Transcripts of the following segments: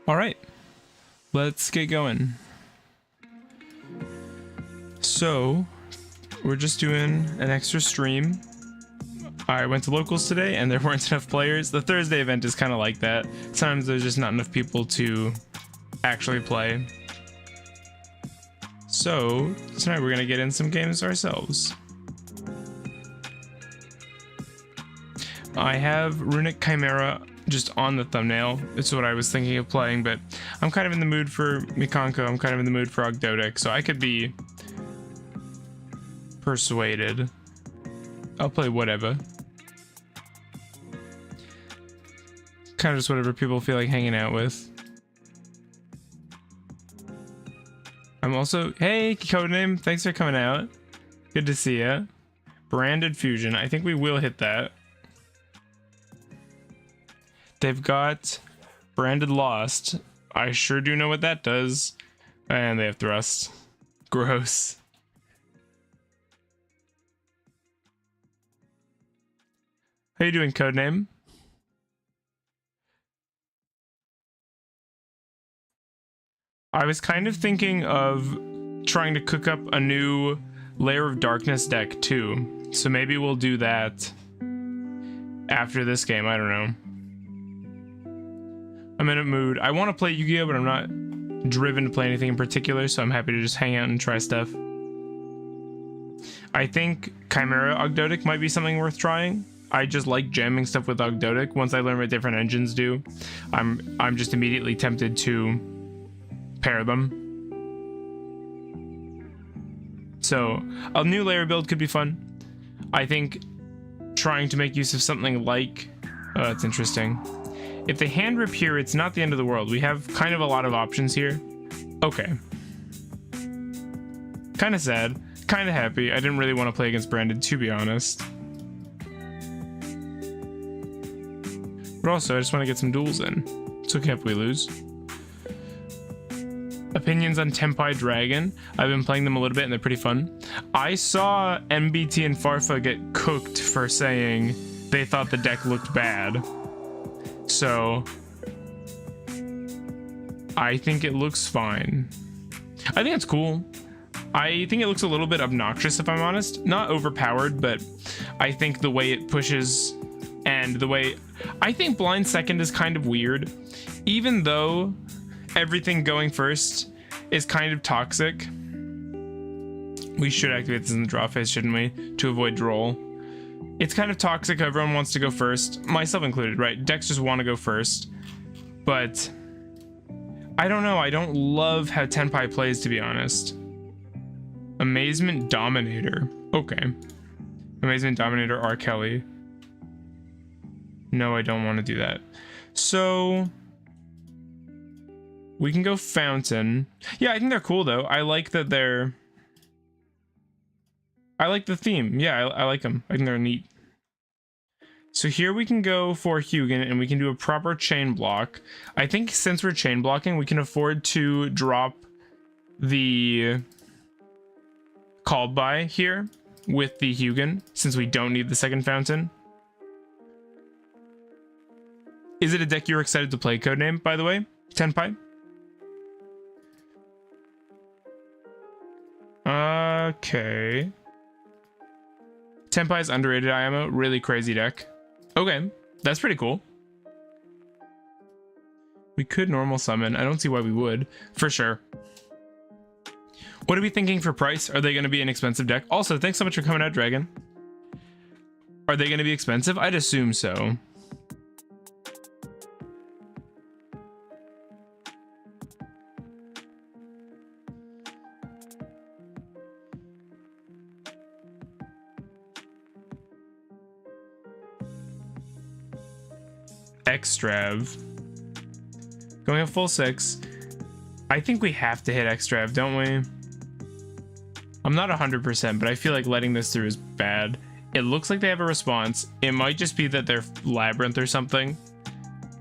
All right, let's get going. So we're just doing an extra stream. I went to locals today and there weren't enough players. The Thursday event is kind of like that. Sometimes there's just not enough people to actually play. So tonight we're gonna get in some games ourselves. I have Runick Chimera just on the thumbnail. It's what I was thinking of playing, but I'm kind of in the mood for Mikanko. I'm kind of in the mood for Ogdotic, so I could be persuaded. I'll play whatever. Kind of just whatever people feel like hanging out with. I'm also, hey, Codename, thanks for coming out. Good to see ya. Branded Fusion, I think we will hit that. They've got Branded Lost. I sure do know what that does. And they have Thrust. Gross. How you doing, Codename? I was kind of thinking of trying to cook up a new Layer of Darkness deck too. So maybe we'll do that after this game. I don't know. I'm in a mood. I want to play Yu-Gi-Oh, but I'm not driven to play anything in particular, so I'm happy to just hang out and try stuff. I think Chimera Ogdotic might be something worth trying. I just like jamming stuff with Ogdotic. Once I learn what different engines do, I'm just immediately tempted to pair them. So a new layer build could be fun. I think trying to make use of something like it's interesting. If they hand rip here, it's not the end of the world. We have kind of a lot of options here. Okay. Kind of sad. Kind of happy. I didn't really want to play against Branded, to be honest. But also, I just want to get some duels in. It's okay if we lose. Opinions on Tenpai Dragon. I've been playing them a little bit and they're pretty fun. I saw MBT and Farfa get cooked for saying they thought the deck looked bad. So I think it looks fine. I think it's cool. I think it looks a little bit obnoxious, if I'm honest. Not overpowered, but I think the way it pushes and the way... I think blind second is kind of weird. Even though everything going first is kind of toxic. We should activate this in the draw phase, shouldn't we? To avoid droll. It's kind of toxic how everyone wants to go first, myself included, right? Decks just want to go first, but I don't know. I don't love how Tenpai plays, to be honest. Amazement Dominator. Okay. Amazement Dominator R. Kelly. No, I don't want to do that. So we can go Fountain. Yeah, I think they're cool though. I like that they're... I like the theme. Yeah, I like them. I think they're neat. So here we can go for Hugin and we can do a proper chain block. I think since we're chain blocking, we can afford to drop the called by here with the Hugin since we don't need the second Fountain. Is it a deck you're excited to play, Codename, by the way? Tenpai? Okay. Tenpai's underrated IMO, really crazy deck. Okay, that's pretty cool. We could normal summon. I don't see why we would, for sure. What are we thinking for price? Are they going to be an expensive deck? Also, thanks so much for coming out, Dragon. Are they going to be expensive? I'd assume so. Extrav. Going a full 6. I think we have to hit Extrav, don't we? I'm not 100%, but I feel like letting this through is bad. It looks like they have a response. It might just be that they're Labyrinth or something.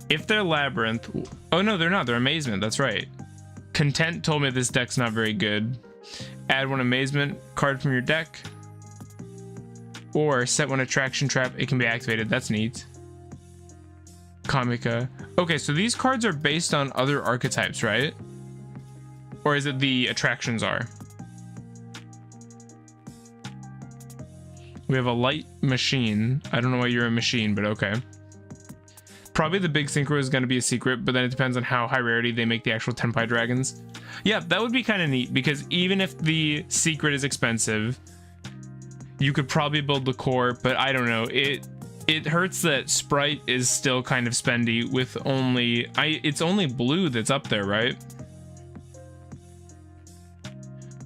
If they're Labyrinth... Oh, no, they're not. They're Amazement. That's right. Content told me this deck's not very good. Add one Amazement card from your deck. Or set one Attraction Trap. It can be activated. That's neat. Comica. Okay, so these cards are based on other archetypes, right? Or is it the attractions are? We have a light machine. I don't know why you're a machine, but okay. Probably the big synchro is going to be a secret, but then it depends on how high rarity they make the actual Tenpai dragons. Yeah, that would be kind of neat, because even if the secret is expensive, you could probably build the core, but I don't know. It hurts that Sprite is still kind of spendy with only... it's only blue that's up there, right?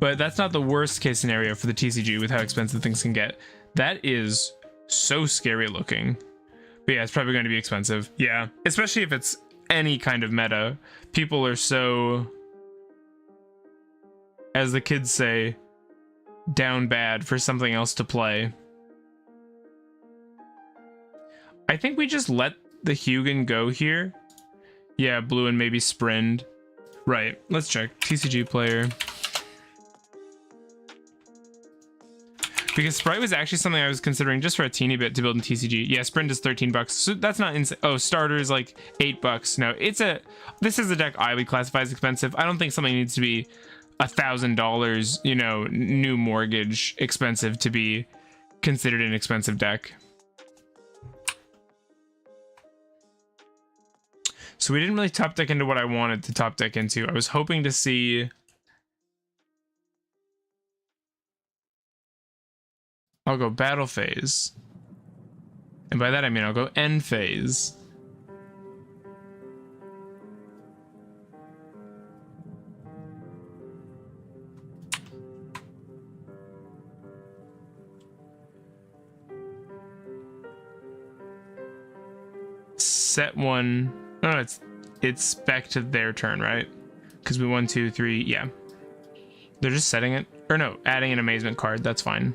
But that's not the worst case scenario for the TCG with how expensive things can get. That is so scary looking. But yeah, it's probably going to be expensive. Yeah, especially if it's any kind of meta. People are so, as the kids say, down bad for something else to play. I think we just let the Hugin go here. Yeah, blue and maybe Sprind. Right, let's check. TCG player. Because Sprite was actually something I was considering just for a teeny bit to build in TCG. Yeah, Sprint is 13 bucks. So that's not insane. Oh, starter is like 8 bucks. No, this is a deck I would classify as expensive. I don't think something needs to be $1,000, you know, new mortgage expensive to be considered an expensive deck. So we didn't really top deck into what I wanted to top deck into. I was hoping to see... I'll go battle phase. And by that I mean I'll go end phase. Set one. No, it's back to their turn, right? Because we 1, 2, 3. Yeah. They're just setting it. Or no, adding an amazement card. That's fine.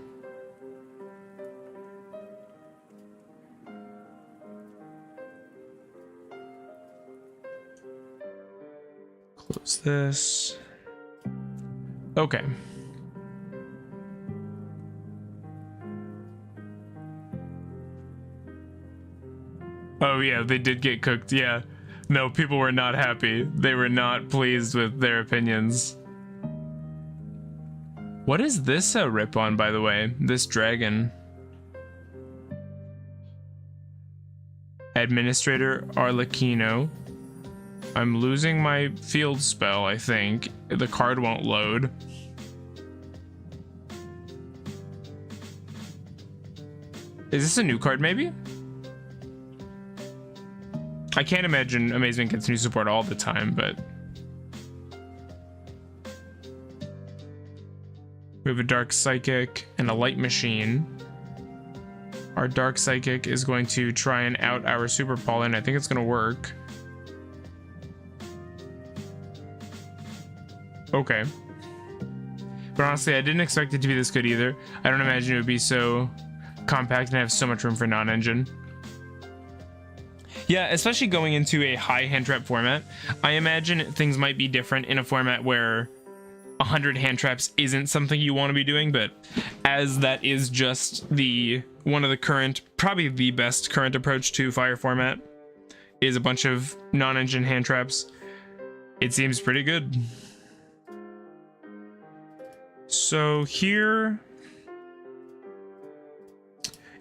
Close this. Okay. Oh yeah, they did get cooked. Yeah. No, people were not happy. They were not pleased with their opinions. What is this a rip on, by the way? This dragon. Administrator Arlecchino. I'm losing my field spell, I think. The card won't load. Is this a new card, maybe? I can't imagine Amazement gets new support all the time, but... We have a Dark Psychic and a Light Machine. Our Dark Psychic is going to try and out our Super Pollen. I think it's going to work. Okay. But honestly, I didn't expect it to be this good either. I don't imagine it would be so compact and have so much room for non-engine. Yeah, especially going into a high hand trap format. I imagine things might be different in a format where 100 hand traps isn't something you want to be doing, but as that is just one of the current, probably the best current approach to fire format, is a bunch of non-engine hand traps. It seems pretty good. So here,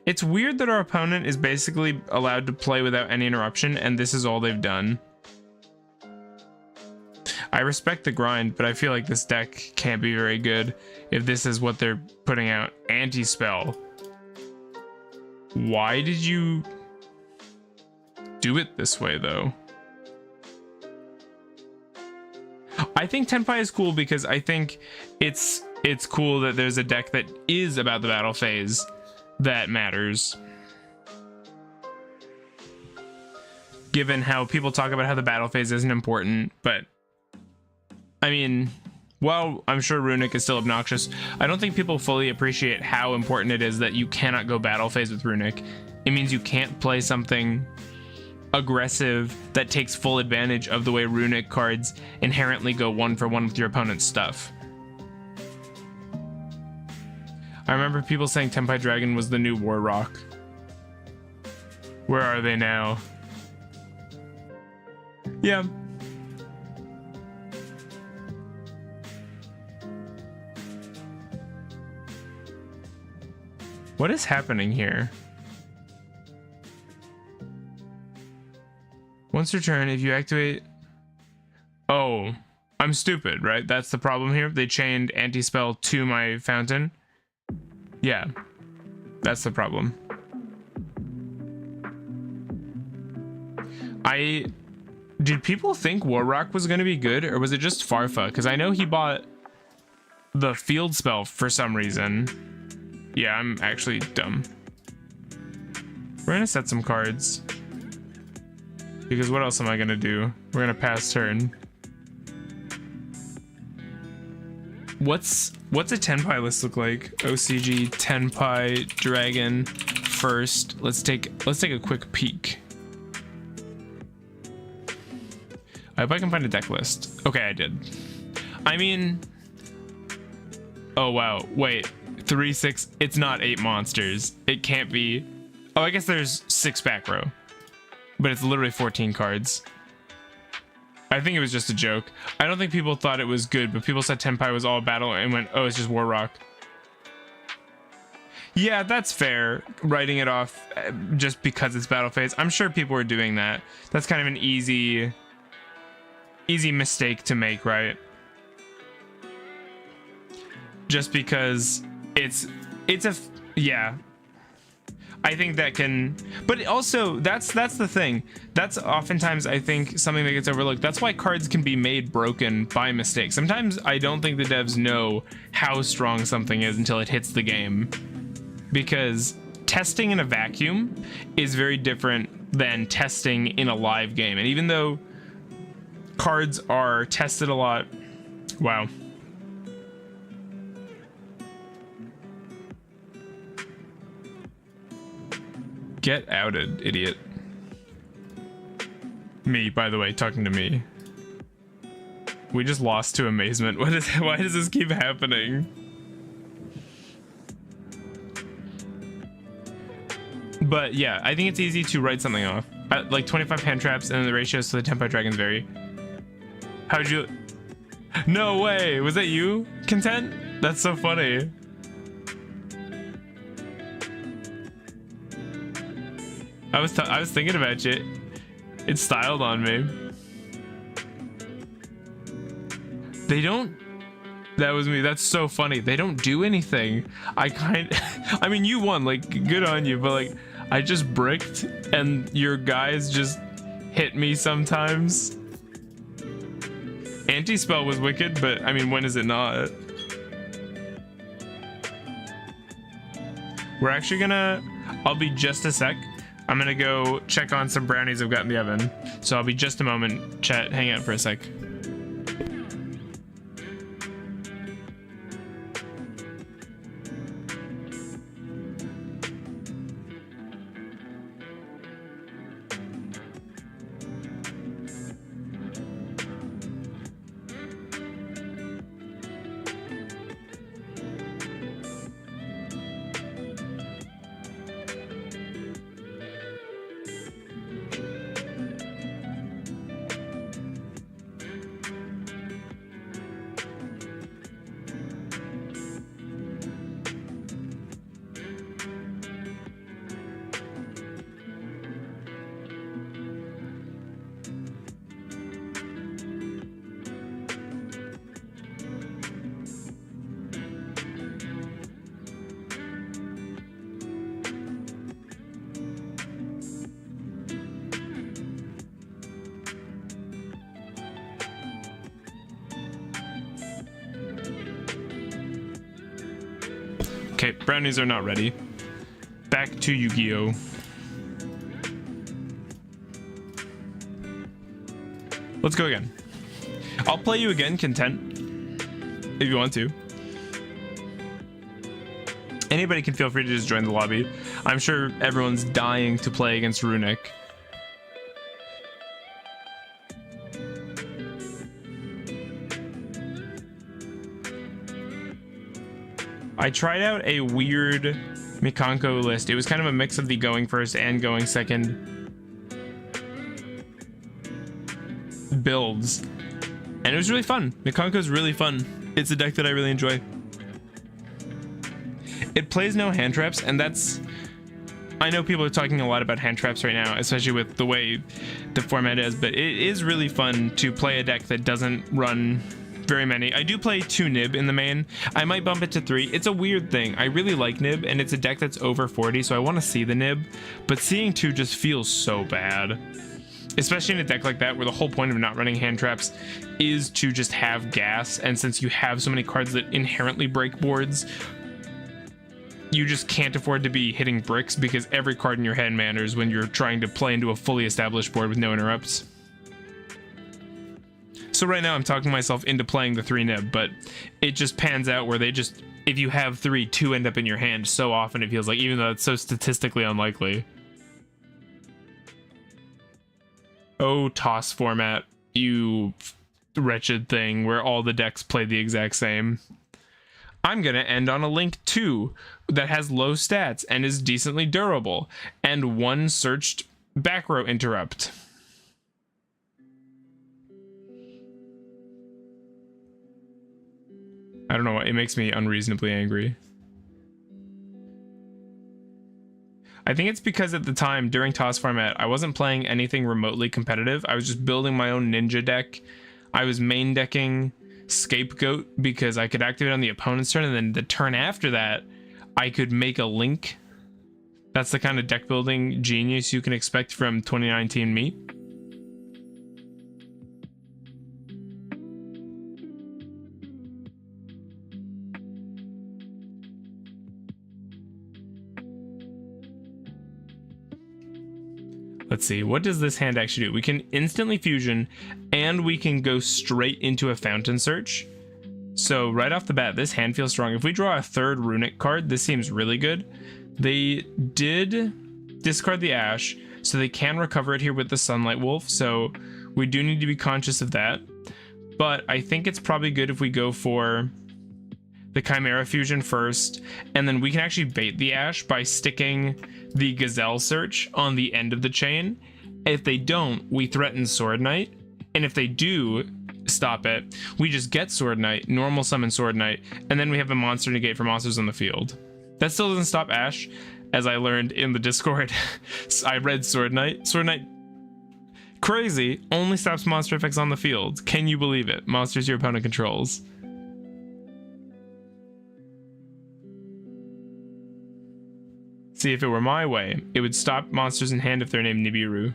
it's weird that our opponent is basically allowed to play without any interruption, and this is all they've done. I respect the grind, but I feel like this deck can't be very good if this is what they're putting out. Anti-spell. Why did you do it this way, though? I think Tenpai is cool because I think it's cool that there's a deck that is about the battle phase that matters. Given how people talk about how the battle phase isn't important, but I mean, while I'm sure Runick is still obnoxious, I don't think people fully appreciate how important it is that you cannot go battle phase with Runick. It means you can't play something aggressive that takes full advantage of the way Runick cards inherently go 1-for-1 with your opponent's stuff. I remember people saying Tenpai Dragon was the new War Rock. Where are they now? Yeah. What is happening here? Once your turn, if you activate... Oh, I'm stupid, right? That's the problem here. They chained anti-spell to my fountain. Yeah, that's the problem. Did people think Warrock was going to be good, or was it just Farfa? Because I know he bought the field spell for some reason. Yeah, I'm actually dumb. We're going to set some cards. Because what else am I going to do? We're going to pass turn. What's a Tenpai list look like? OCG, Tenpai, Dragon, first. Let's take a quick peek. I hope I can find a deck list. Okay, I did. I mean, oh wow, wait, 3, 6, it's not 8 monsters. It can't be. Oh, I guess there's 6 back row, but it's literally 14 cards. I think it was just a joke. I don't think people thought it was good, but people said Tenpai was all battle and went, oh, it's just Warrock. Yeah, that's fair. Writing it off just because it's battle phase. I'm sure people were doing that. That's kind of an easy mistake to make, right? Just because yeah. I think that can, but also that's the thing. That's oftentimes, I think, something that gets overlooked. That's why cards can be made broken by mistake. Sometimes I don't think the devs know how strong something is until it hits the game, because testing in a vacuum is very different than testing in a live game. And even though cards are tested a lot, wow. Get outed, idiot. Me, by the way, talking to me. We just lost to amazement. Why does this keep happening? But yeah, I think it's easy to write something off. Like 25 hand traps, and then the ratios to the Tenpai dragons vary. How'd you... No way! Was that you, Content? That's so funny. I was thinking about you. It styled on me. They don't... That was me. That's so funny. They don't do anything. I mean, you won. Like, good on you. But, like, I just bricked, and your guys just hit me sometimes. Anti-spell was wicked, but, I mean, when is it not? We're actually gonna... I'll be just a sec. I'm gonna go check on some brownies I've got in the oven. So I'll be just a moment. Chat, hang out for a sec. Okay, brownies are not ready. Back to Yugioh. Let's go again. I'll play you again, Content, if you want to. Anybody can feel free to just join the lobby. I'm sure everyone's dying to play against Runick. I tried out a weird Mikanko list. It was kind of a mix of the going first and going second. builds, and it was really fun. Mikanko is really fun. It's a deck that I really enjoy. It plays no hand traps, and that's, I know people are talking a lot about hand traps right now, especially with the way the format is, but it is really fun to play a deck that doesn't run very many. I do play 2 Nib in the main. I might bump it to 3. It's a weird thing. I really like Nib, and it's a deck that's over 40, so I want to see the Nib, but seeing 2 just feels so bad. Especially in a deck like that, where the whole point of not running hand traps is to just have gas, and since you have so many cards that inherently break boards, you just can't afford to be hitting bricks, because every card in your hand matters when you're trying to play into a fully established board with no interrupts. So right now I'm talking myself into playing the 3 Nib, but it just pans out where they just, if you have 3, 2 end up in your hand so often it feels like, even though it's so statistically unlikely. Oh, toss format, you wretched thing where all the decks play the exact same. I'm gonna end on a Link 2 that has low stats and is decently durable, and 1 searched back row interrupt. I don't know what, it makes me unreasonably angry. I think it's because at the time during toss format I wasn't playing anything remotely competitive. I was just building my own ninja deck. I was main decking Scapegoat because I could activate on the opponent's turn, and then the turn after that I could make a Link. That's the kind of deck building genius you can expect from 2019 me. Let's see, what does this hand actually do? We can instantly fusion, and we can go straight into a Fountain Search. So right off the bat, this hand feels strong. If we draw a 3rd Runick card, this seems really good. They did discard the Ash, so they can recover it here with the Sunlight Wolf, so we do need to be conscious of that. But I think it's probably good if we go for the Chimera fusion first, and then we can actually bait the Ash by sticking the Gazelle Search on the end of the chain. If they don't, we threaten Sword Knight, and if they do stop it, we just get Sword Knight, normal summon Sword Knight, and then we have a monster negate for monsters on the field. That still doesn't stop Ash, as I learned in the Discord. I read Sword Knight. Sword Knight, crazy, only stops monster effects on the field. Can you believe it? Monsters your opponent controls. See, if it were my way, it would stop monsters in hand if they're named Nibiru.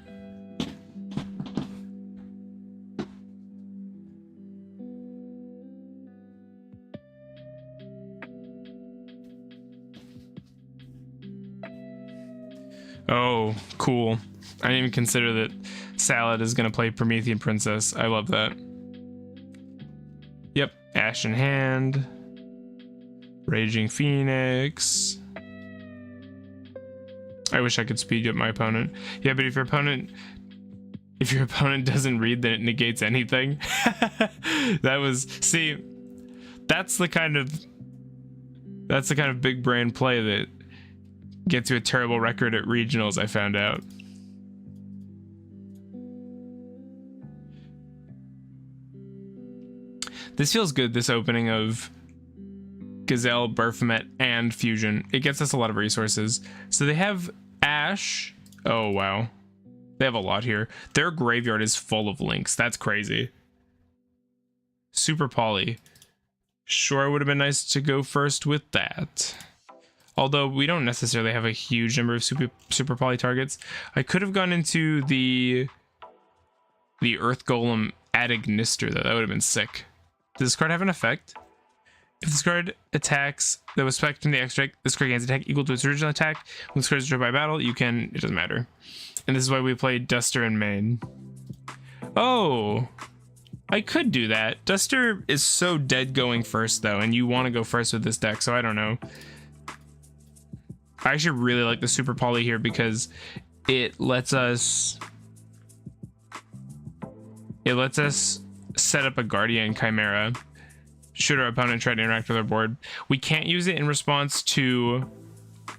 Oh, cool. I didn't even consider that Salad is going to play Promethean Princess. I love that. Yep, Ash in hand. Raging Phoenix. I wish I could speed up my opponent. Yeah, but if your opponent doesn't read, then it negates anything. That was, see, that's the kind of big brain play that gets you a terrible record at regionals, I found out. This feels good, this opening of Gazelle, Baphomet, and Fusion. It gets us a lot of resources. So they have Ash. Oh, wow. They have a lot here. Their graveyard is full of links. That's crazy. Super Poly. Sure, it would have been nice to go first with that. Although we don't necessarily have a huge number of super Poly targets. I could have gone into the Earth Golem Adignister, though. That would have been sick. Does this card have an effect? If this card attacks that was spec from the extract, this card gains attack equal to its original attack. When this card is destroyed by battle, you can... It doesn't matter. And this is why we played Duster in main. Oh! I could do that. Duster is so dead going first, though, and you want to go first with this deck, so I don't know. I actually really like the Super Poly here because it lets us set up a Guardian Chimera should our opponent try to interact with our board. We can't use it in response to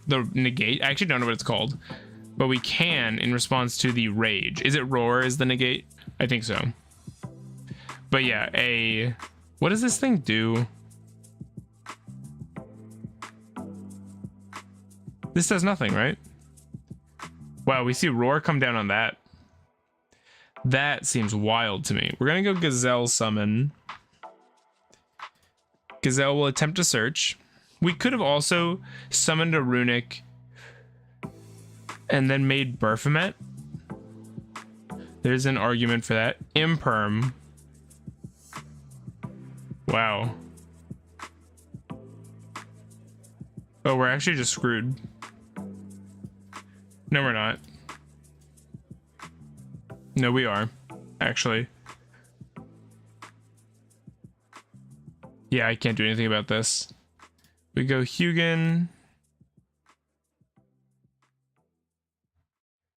the negate. I actually don't know what it's called, but we can in response to the rage. Is it roar is the negate? I think so. But yeah, what does this thing do? This does nothing, right? Wow, we see Roar come down on that. That seems wild to me. We're gonna go Gazelle summon. Gazelle will attempt to search. We could have also summoned a Runick and then made Baphomet. There's an argument for that. Imperm. Wow. Oh, we're actually just screwed. No, we're not. No, we are. Actually. Yeah, I can't do anything about this. We go Hugin.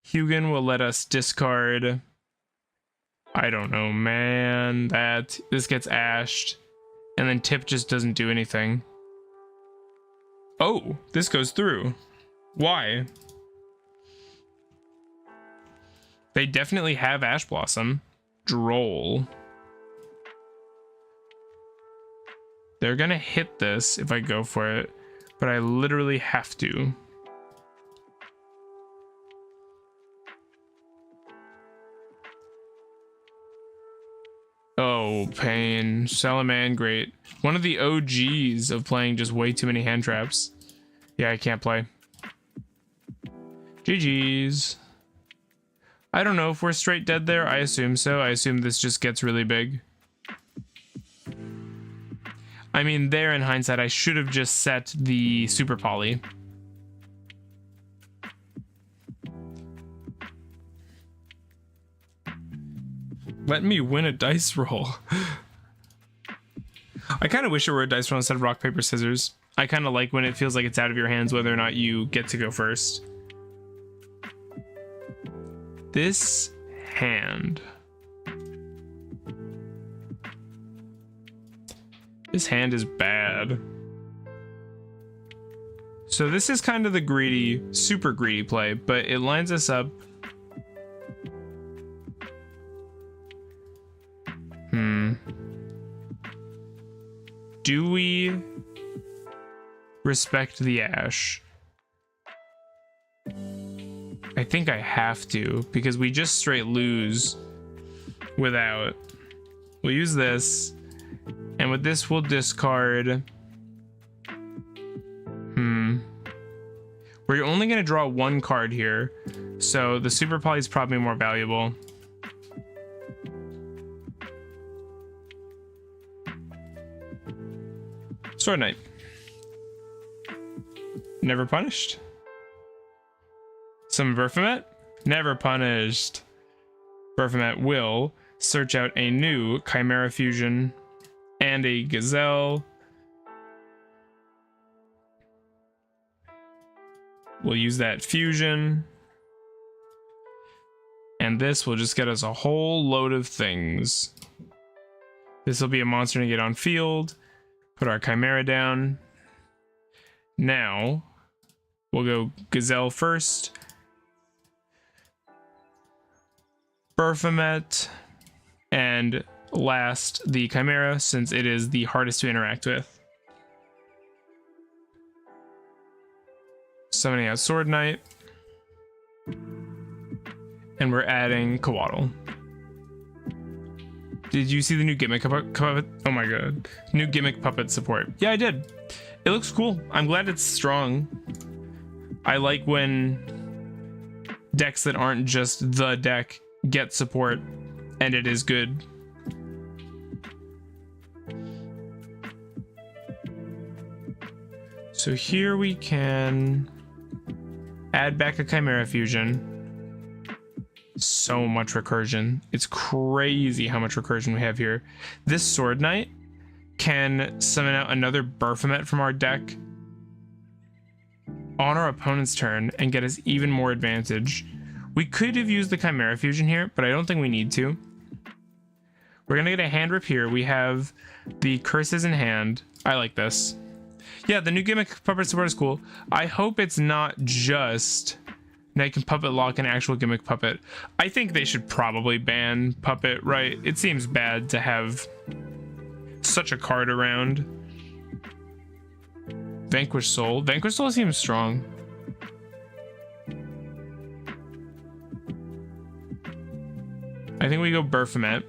Hugin will let us discard. I don't know, man. This gets ashed. And then Tip just doesn't do anything. Oh, this goes through. Why? They definitely have Ash Blossom. Droll. They're gonna hit this if I go for it, but I literally have to. Oh, pain. Salaman, great. One of the OGs of playing just way too many hand traps. Yeah, I can't play. GG's. I don't know if we're straight dead there. I assume so. I assume this just gets really big. I mean, there in hindsight, I should have just set the Super Poly. Let me win a dice roll. I kind of wish it were a dice roll instead of rock, paper, scissors. I kind of like when it feels like it's out of your hands whether or not you get to go first. This hand. This hand is bad. So this is kind of the greedy, super greedy play, but it lines us up. Do we respect the Ash? I think I have to, because we just straight lose without. We'll use this, and with this we'll discard. We're only going to draw one card here, so the Super Poly is probably more valuable. Sword Knight. Never punished. Some Baphomet. Never punished. Baphomet will search out a new Chimera fusion and a Gazelle. We'll use that fusion. And this will just get us a whole load of things. This will be a monster to get on field. Put our Chimera down. Now, we'll go Gazelle first. Baphomet. And last, the Chimera, since it is the hardest to interact with. Summoning out Sword Knight. And we're adding Coatl. Did you see the new gimmick puppet? Oh my god. New gimmick puppet support. Yeah, I did. It looks cool. I'm glad it's strong. I like when decks that aren't just the deck get support and it is good. So here we can add back a Chimera fusion. So much recursion. It's crazy how much recursion we have here. This Sword Knight can summon out another Baphomet from our deck on our opponent's turn and get us even more advantage. We could have used the Chimera fusion here, but I don't think we need to. We're gonna get a hand rip here. We have the curses in hand. I like this. Yeah, the new gimmick puppet support is cool. I hope it's not just Now you can puppet lock an actual gimmick puppet. I think they should probably ban puppet, right? It seems bad to have such a card around. Vanquish Soul. Vanquish Soul seems strong. I think we go Baphomet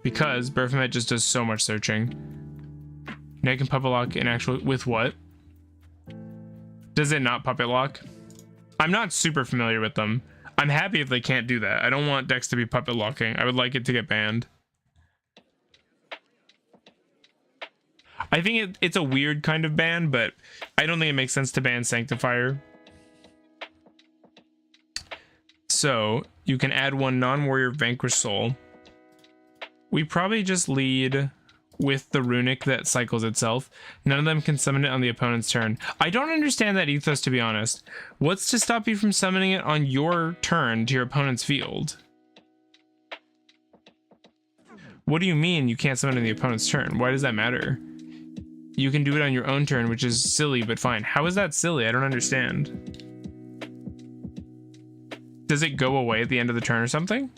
because Baphomet just does so much searching. Now you can puppet lock an actual with what? Does it not puppet lock? I'm not super familiar with them. I'm happy if they can't do that. I don't want decks to be puppet locking. I would like it to get banned. I think it's a weird kind of ban, but I don't think it makes sense to ban Sanctifier. So you can add one non-warrior Vanquish Soul. We probably just lead with the Runick that cycles itself. None of them can summon it on the opponent's turn. I don't understand that ethos, to be honest. What's to stop you from summoning it on your turn to your opponent's field? What do you mean you can't summon it on the opponent's turn? Why does that matter? You can do it on your own turn, which is silly, but fine. How is that silly? I don't understand. Does it go away at the end of the turn or something?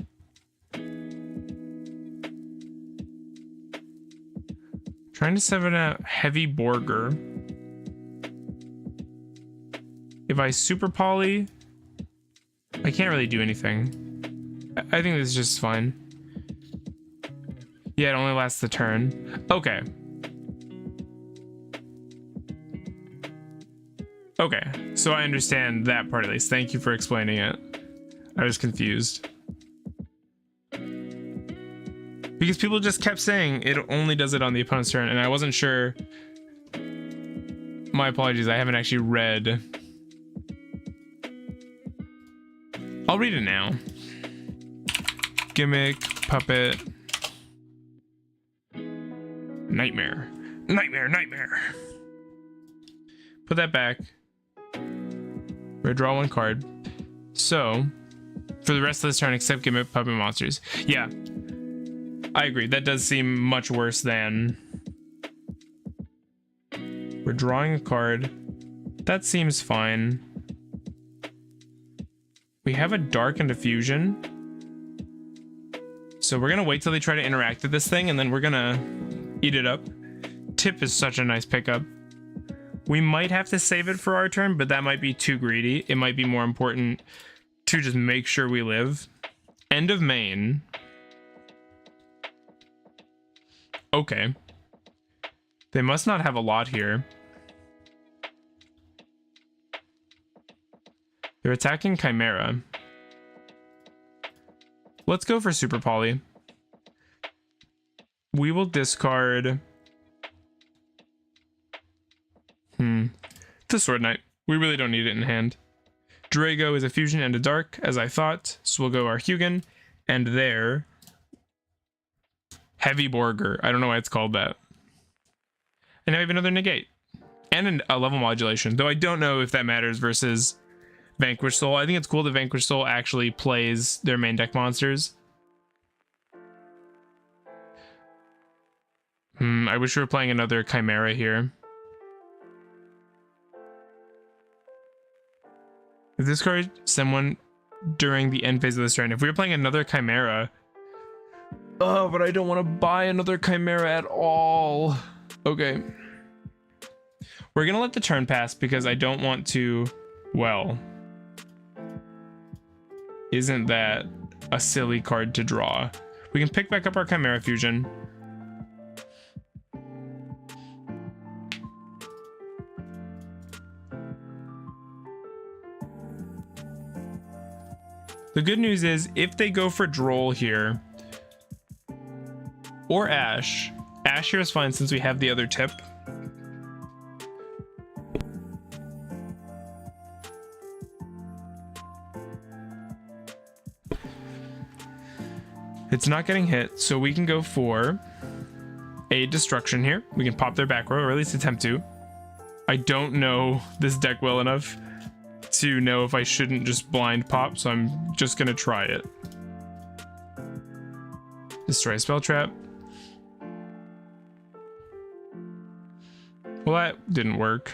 Trying to summon a heavy Borger. If I super poly, I can't really do anything. I think this is just fine. Yeah, it only lasts the turn. Okay. Okay, so I understand that part at least. Thank you for explaining it. I was confused. Because people just kept saying it only does it on the opponent's turn, and I wasn't sure. My apologies, I haven't actually read. I'll read it now. Gimmick, puppet. Nightmare. Nightmare, nightmare. Put that back. We're gonna draw one card. So, for the rest of this turn, except gimmick, puppet, monsters. Yeah. I agree. That does seem much worse than... We're drawing a card. That seems fine. We have a dark and diffusion. So we're going to wait till they try to interact with this thing, and then we're going to eat it up. Tip is such a nice pickup. We might have to save it for our turn, but that might be too greedy. It might be more important to just make sure we live. End of main. Okay. They must not have a lot here. They're attacking Chimera. Let's go for Super Poly. We will discard... the Sword Knight. We really don't need it in hand. Drago is a fusion and a dark, as I thought. So we'll go our Hugin. And there... Heavy Borger. I don't know why it's called that. And now we have another negate. And a level modulation. Though I don't know if that matters versus Vanquish Soul. I think it's cool that Vanquish Soul actually plays their main deck monsters. I wish we were playing another Chimera here. If this card someone during the end phase of this turn. If we were playing another Chimera... Oh, but I don't want to buy another Chimera at all. Okay. We're going to let the turn pass because I don't want to... Well... Isn't that a silly card to draw? We can pick back up our Chimera Fusion. The good news is, if they go for Droll here... Or Ash. Ash here is fine since we have the other tip. It's not getting hit, so we can go for a destruction here. We can pop their back row, or at least attempt to. I don't know this deck well enough to know if I shouldn't just blind pop, so I'm just gonna try it. Destroy spell trap. Well, that didn't work.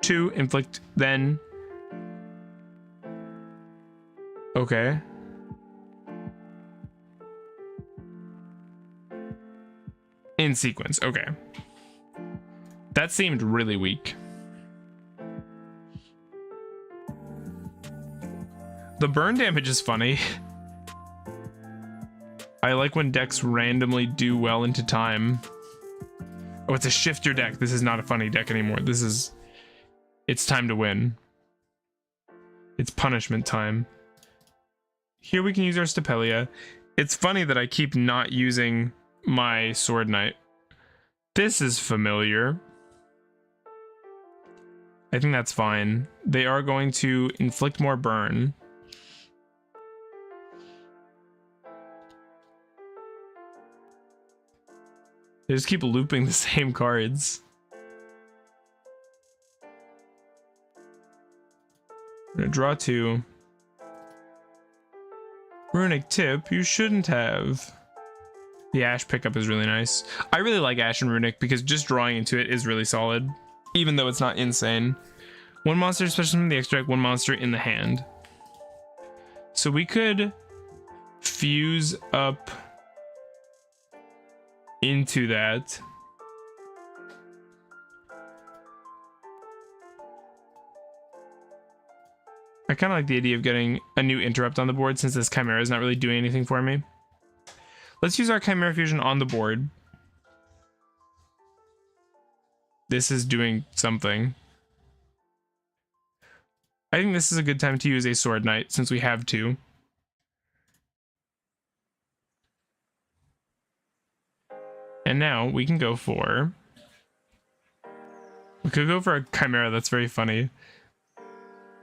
2, inflict, then Okay. In sequence. Okay. That seemed really weak. The burn damage is funny. I like when decks randomly do well into time. Oh, it's a shifter deck. This is not a funny deck anymore. It's time to win. It's punishment time. Here we can use our Stapelia. It's funny that I keep not using my Sword Knight. This is familiar. I think that's fine. They are going to inflict more burn. They just keep looping the same cards. I'm gonna draw 2. Runick tip, you shouldn't have. The Ash pickup is really nice. I really like Ash and Runick because just drawing into it is really solid, even though it's not insane. One monster special from the extract, one monster in the hand. So we could fuse up into that. I kind of like the idea of getting a new interrupt on the board since this Chimera is not really doing anything for me. Let's use our Chimera Fusion on the board. This is doing something. I think this is a good time to use a Sword Knight since we have 2. And now we can go for... We could go for a Chimera, that's very funny.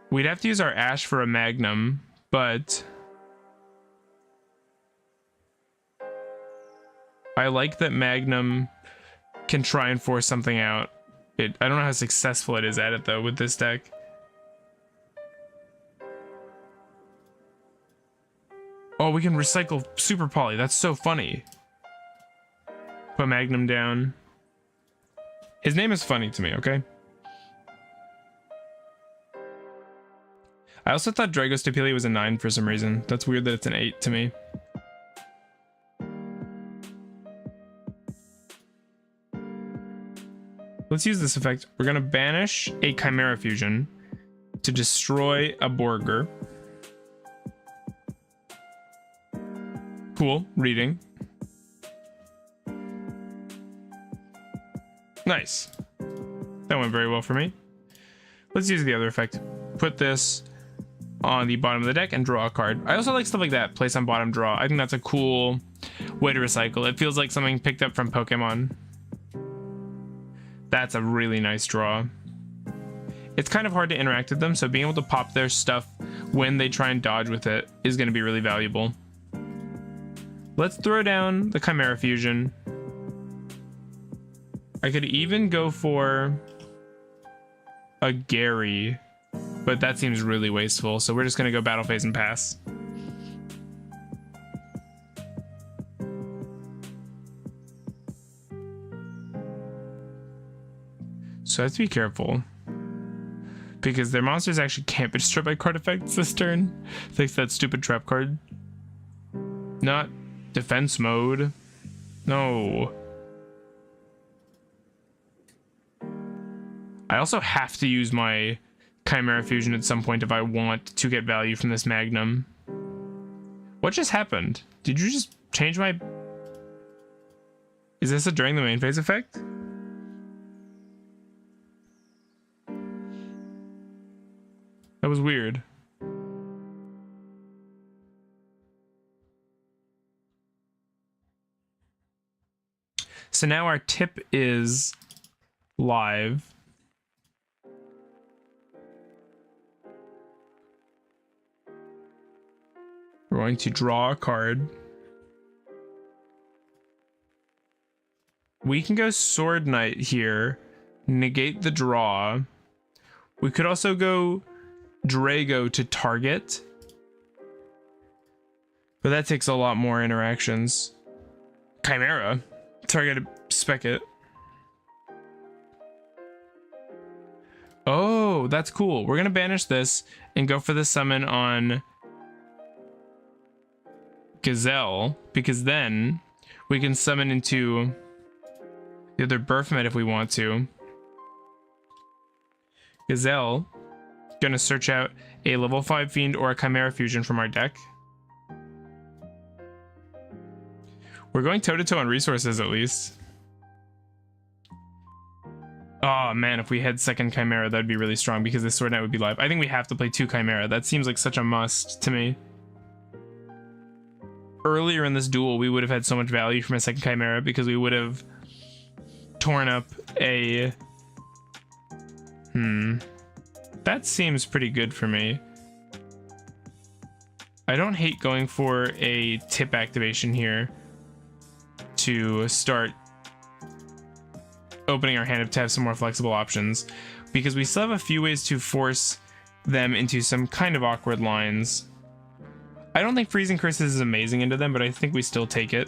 We'd have to use our Ash for a Magnum, but... I like that Magnum can try and force something out. I don't know how successful it is at it though with this deck. Oh, we can recycle Super Poly. That's so funny. Put Magnum down. His name is funny to me, okay? I also thought Drago Stapelia was a 9 for some reason. That's weird that it's an 8 to me. Let's use this effect. We're gonna banish a Chimera Fusion to destroy a Borger. Cool, reading. Nice. That went very well for me. Let's use the other effect. Put this on the bottom of the deck and draw a card. I also like stuff like that. Place on bottom, draw. I think that's a cool way to recycle. It feels like something picked up from Pokemon. That's a really nice draw. It's kind of hard to interact with them, so being able to pop their stuff when they try and dodge with it is going to be really valuable. Let's throw down the Chimera Fusion. I could even go for a Gary, but that seems really wasteful, so we're just going to go battle phase and pass. So I have to be careful because their monsters actually can't be destroyed by card effects this turn. Thanks to that stupid trap card. Not defense mode. No. I also have to use my Chimera Fusion at some point if I want to get value from this Magnum. What just happened? Did you just change my... Is this a during the main phase effect? That was weird. So now our tip is live. We're going to draw a card. We can go Sword Knight here, negate the draw. We could also go Drago to target, but that takes a lot more interactions. Chimera, target spec it. Oh, that's cool. We're gonna banish this and go for the summon on Gazelle, because then we can summon into the other Burfmet if we want to. Gazelle, gonna search out a level 5 Fiend or a Chimera Fusion from our deck. We're going toe-to-toe on resources at least. Oh man, if we had second Chimera, that'd be really strong because this Sword Knight would be live. I think we have to play 2 Chimera. That seems like such a must to me. Earlier in this duel, we would have had so much value from a second Chimera because we would have torn up a... That seems pretty good for me. I don't hate going for a tip activation here to start opening our hand up to have some more flexible options, because we still have a few ways to force them into some kind of awkward lines. I don't think Freezing Curses is amazing into them, but I think we still take it.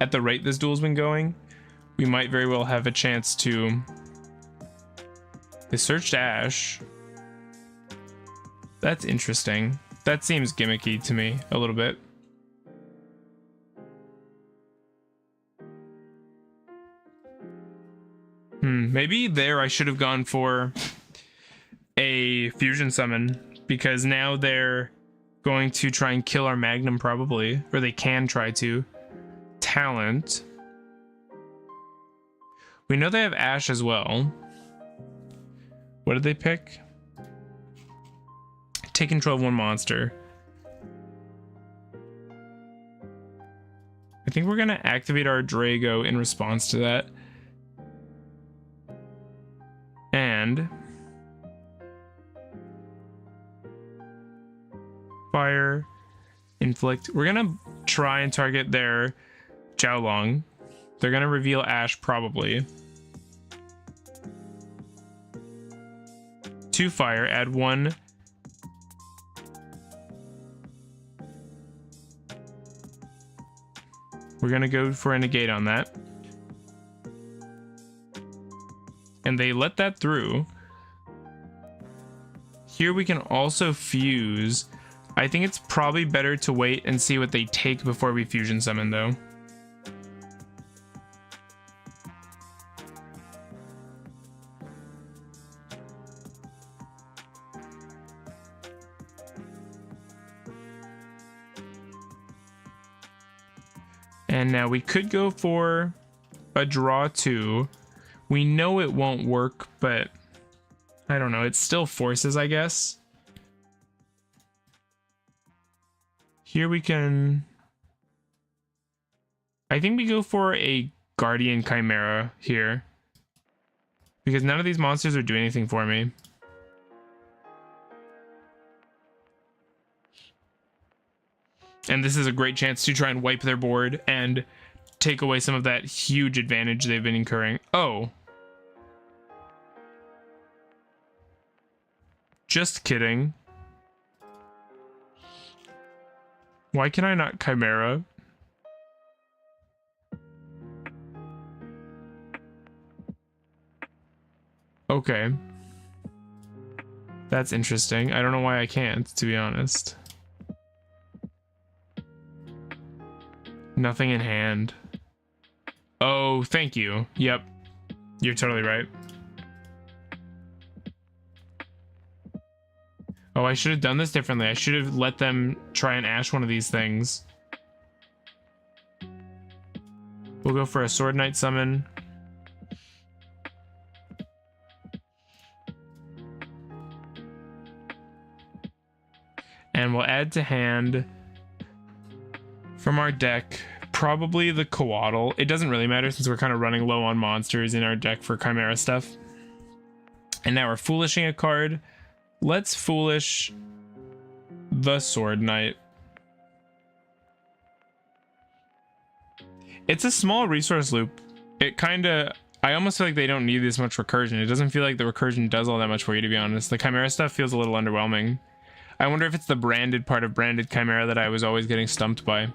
At the rate this duel's been going, we might very well have a chance to... They searched Ash. That's interesting. That seems gimmicky to me a little bit. Maybe there I should have gone for a fusion summon, because now they're going to try and kill our Magnum probably, or they can try to. Talent. We know they have Ash as well. What did they pick? Take control of one monster. I think we're gonna activate our Drago in response to that. And fire, inflict. We're gonna try and target their Jiaolong. They're gonna reveal Ash probably. 2 fire, add 1. We're gonna go for a negate on that. And they let that through. Here we can also fuse. I think it's probably better to wait and see what they take before we fusion summon though. And now we could go for a draw 2. We know it won't work, but I don't know. It still forces, I guess. Here we can... I think we go for a Guardian Chimera here, because none of these monsters are doing anything for me. And this is a great chance to try and wipe their board and take away some of that huge advantage they've been incurring. Oh. Just kidding. Why can I not Chimera? Okay. That's interesting. I don't know why I can't, to be honest. Nothing in hand. Oh, thank you. Yep. You're totally right. Oh, I should have done this differently. I should have let them try and Ash one of these things. We'll go for a Sword Knight summon. And we'll add to hand from our deck probably the Coatl. It doesn't really matter since we're kind of running low on monsters in our deck for Chimera stuff. And now we're foolishing a card. Let's foolish the Sword Knight. It's a small resource loop. It kind of... I almost feel like they don't need this much recursion. It doesn't feel like the recursion does all that much for you, to be honest. The Chimera stuff feels a little underwhelming. I wonder if it's the branded part of branded Chimera that I was always getting stumped by.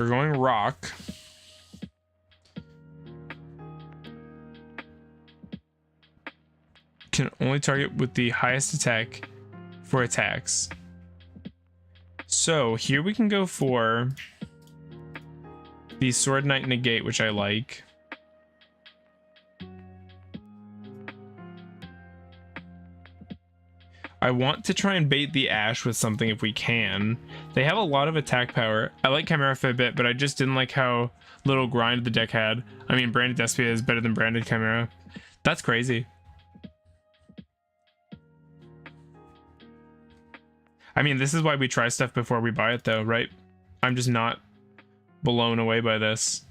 We're going rock. Can only target with the highest attack for attacks. So here we can go for the Sword Knight negate, which I like. I want to try and bait the Ash with something if we can. They have a lot of attack power. I like Chimera for a bit, but I just didn't like how little grind the deck had. I mean, Branded Despia is better than Branded Chimera. That's crazy. I mean, this is why we try stuff before we buy it though, right? I'm just not blown away by this.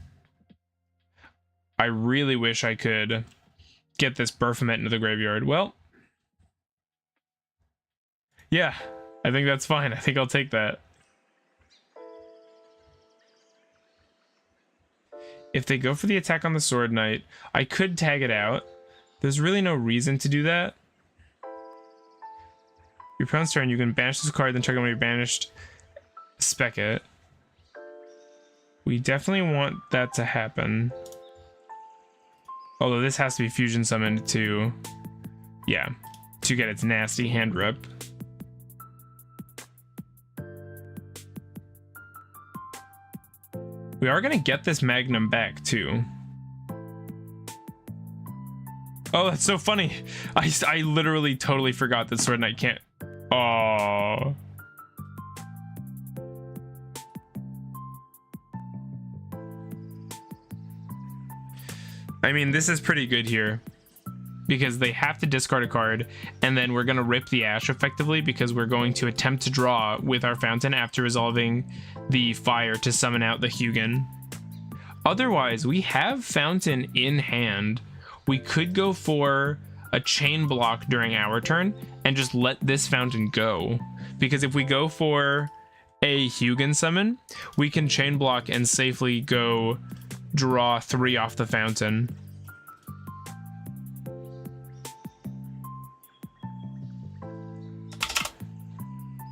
I really wish I could get this Baphomet into the graveyard. Well, yeah, I think that's fine. I think I'll take that. If they go for the attack on the Sword Knight, I could tag it out. There's really no reason to do that. Your opponent's turn, you can banish this card, then check it when you're banished. Spec it. We definitely want that to happen. Although this has to be fusion summoned to, yeah, to get its nasty hand rep. We are going to get this Magnum back, too. Oh, that's so funny. I literally totally forgot that Sword Knight can't... Oh. I mean, this is pretty good here. Because they have to discard a card, and then we're going to rip the Ash effectively because we're going to attempt to draw with our Fountain after resolving the Fire to summon out the Hugin. Otherwise, we have Fountain in hand. We could go for a Chain Block during our turn and just let this Fountain go. Because if we go for a Hugin summon, we can Chain Block and safely go draw 3 off the Fountain.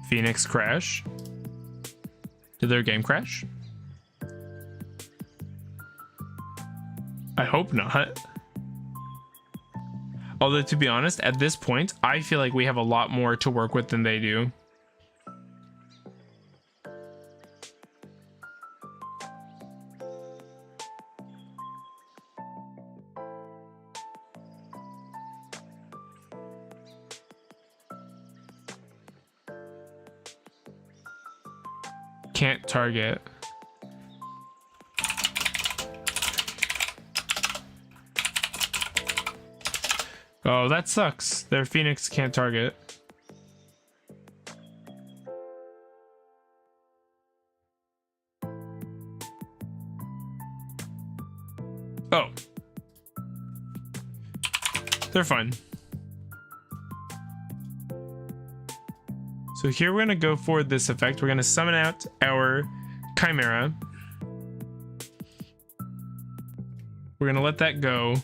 Phoenix crash. Did their game crash? I hope not. Although, to be honest, at this point, I feel like we have a lot more to work with than they do. Can't target. Oh, that sucks. Their Phoenix can't target. Oh. They're fine. So here we're going to go for this effect. We're going to summon out our Chimera. We're going to let that go.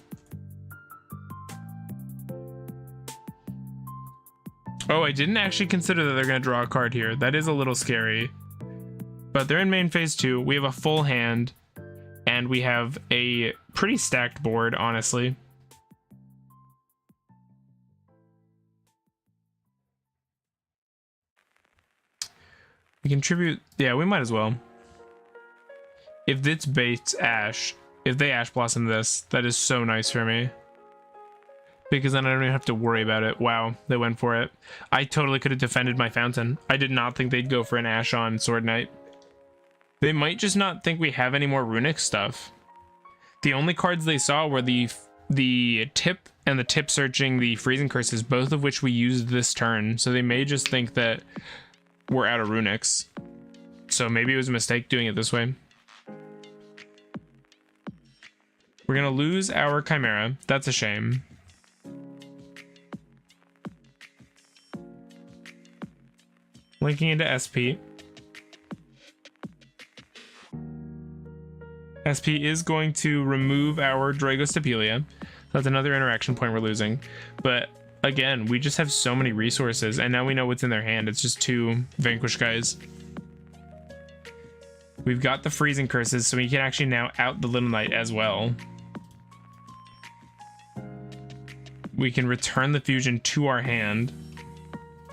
Oh, I didn't actually consider that they're going to draw a card here. That is a little scary. But they're in main phase 2. We have a full hand. And we have a pretty stacked board, honestly. We contribute, yeah, we might as well. If this baits Ash, if they Ash Blossom this, that is so nice for me. Because then I don't even have to worry about it. Wow, they went for it. I totally could have defended my Fountain. I did not think they'd go for an Ash on Sword Knight. They might just not think we have any more Runick stuff. The only cards they saw were the tip and the tip searching the freezing curses, both of which we used this turn. So they may just think that we're out of Runicks. So maybe it was a mistake doing it this way. We're gonna lose our Chimera. That's a shame. Linking into SP. SP is going to remove our Dragostapelia. That's another interaction point we're losing. But again, we just have so many resources, and now we know what's in their hand. It's just 2 Vanquish guys. We've got the freezing curses, so we can actually now out the Little Knight as well. We can return the fusion to our hand.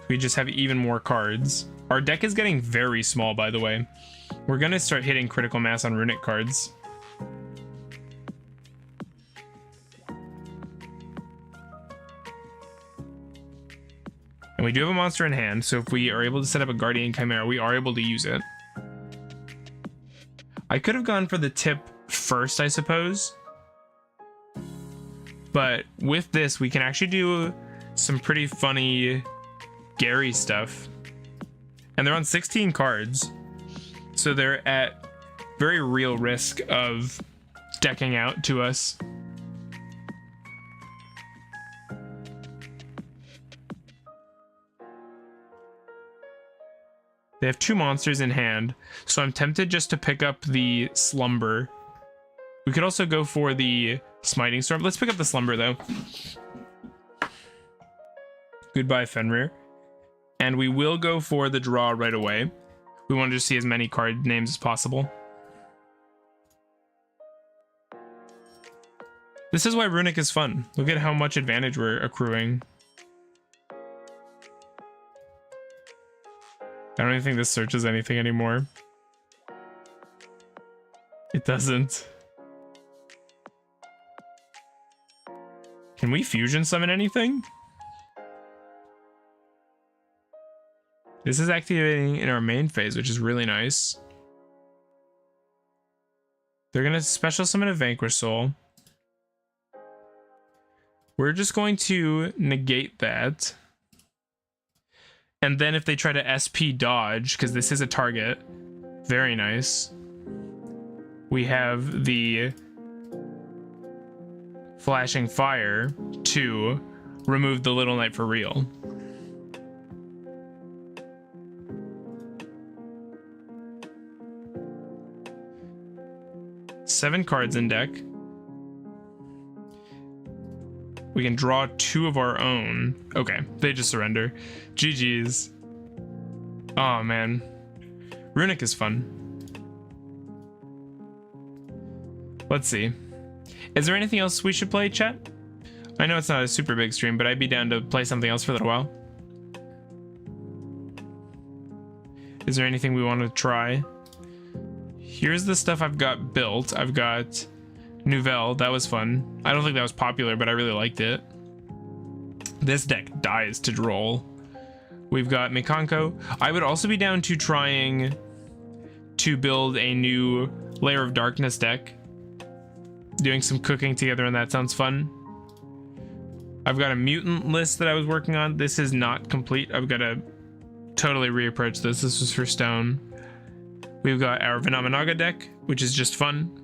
We just have even more cards. Our deck is getting very small, by the way. We're going to start hitting critical mass on Runick cards. And we do have a monster in hand, so if we are able to set up a Guardian Chimera, we are able to use it. I could have gone for the tip first, I suppose. But with this, we can actually do some pretty funny Gary stuff. And they're on 16 cards. So they're at very real risk of decking out to us. They have 2 monsters in hand, so I'm tempted just to pick up the Slumber. We could also go for the Smiting Storm. Let's pick up the Slumber, though. Goodbye, Fenrir. And we will go for the draw right away. We want to just see as many card names as possible. This is why Runick is fun. Look at how much advantage we're accruing. I don't even think this searches anything anymore. It doesn't. Can we fusion summon anything? This is activating in our main phase, which is really nice. They're going to special summon a Vanquish Soul. We're just going to negate that. And then if they try to SP dodge, because this is a target, very nice. We have the Flashing Fire to remove the Little Knight for real. Seven cards in deck. We can draw 2 of our own. Okay, they just surrender. GG's. Oh man. Runick is fun. Let's see. Is there anything else we should play, chat? I know it's not a super big stream, but I'd be down to play something else for a little while. Is there anything we want to try? Here's the stuff I've got built. I've got Nouvelle, that was fun. I don't think that was popular, but I really liked it. This deck dies to droll. We've got Mikanko. I would also be down to trying to build a new Layer of Darkness deck. Doing some cooking together, and that sounds fun. I've got a mutant list that I was working on. This is not complete. I've got to totally reapproach this. This was for Stone. We've got our Vinamanaga deck, which is just fun.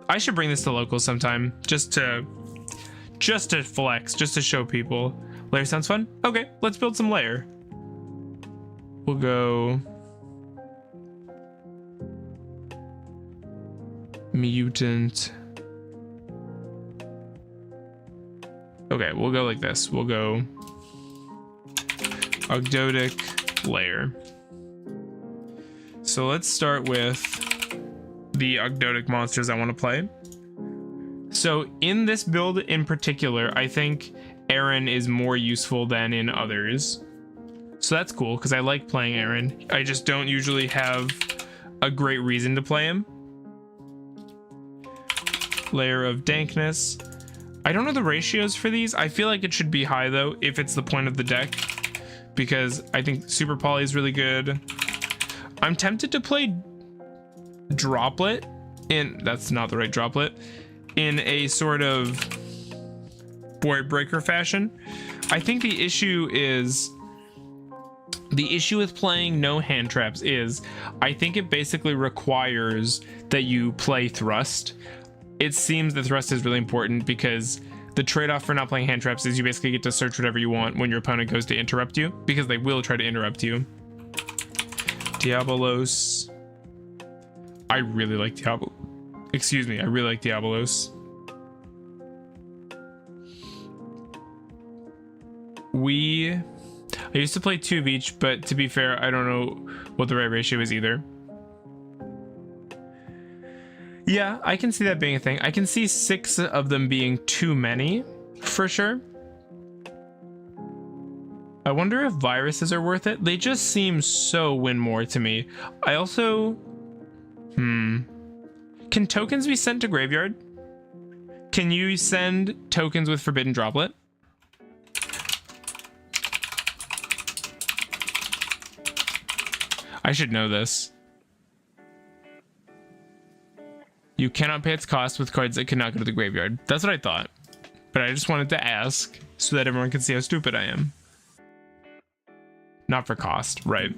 I should bring this to local sometime, just to flex, just to show people. Lair sounds fun. Okay, let's build some Lair. We'll go mutant. Okay, we'll go like this. We'll go Ogdoadic Lair. So let's start with the Ogdoadic monsters I want to play. So in this build in particular, I think Aaron is more useful than in others. So that's cool, because I like playing Aaron. I just don't usually have a great reason to play him. Layer of Dankness. I don't know the ratios for these. I feel like it should be high, though, if it's the point of the deck, because I think Super Poly is really good. I'm tempted to play Droplet in, that's not the right Droplet, in a sort of Void Breaker fashion. I think the issue with playing no hand traps is I think it basically requires that you play Thrust. It seems that Thrust is really important because the trade-off for not playing hand traps is you basically get to search whatever you want when your opponent goes to interrupt you, because they will try to interrupt you. Diabolos. I really like Diablo. Excuse me, I really like Diabolos. I used to play 2 of each, but to be fair, I don't know what the right ratio is either. Yeah, I can see that being a thing. I can see 6 of them being too many, for sure. I wonder if viruses are worth it. They just seem so win more to me. I also... Can tokens be sent to graveyard? Can you send tokens with Forbidden Droplet? I should know this. You cannot pay its cost with cards that cannot go to the graveyard. That's what I thought. But I just wanted to ask so that everyone can see how stupid I am. Not for cost, right.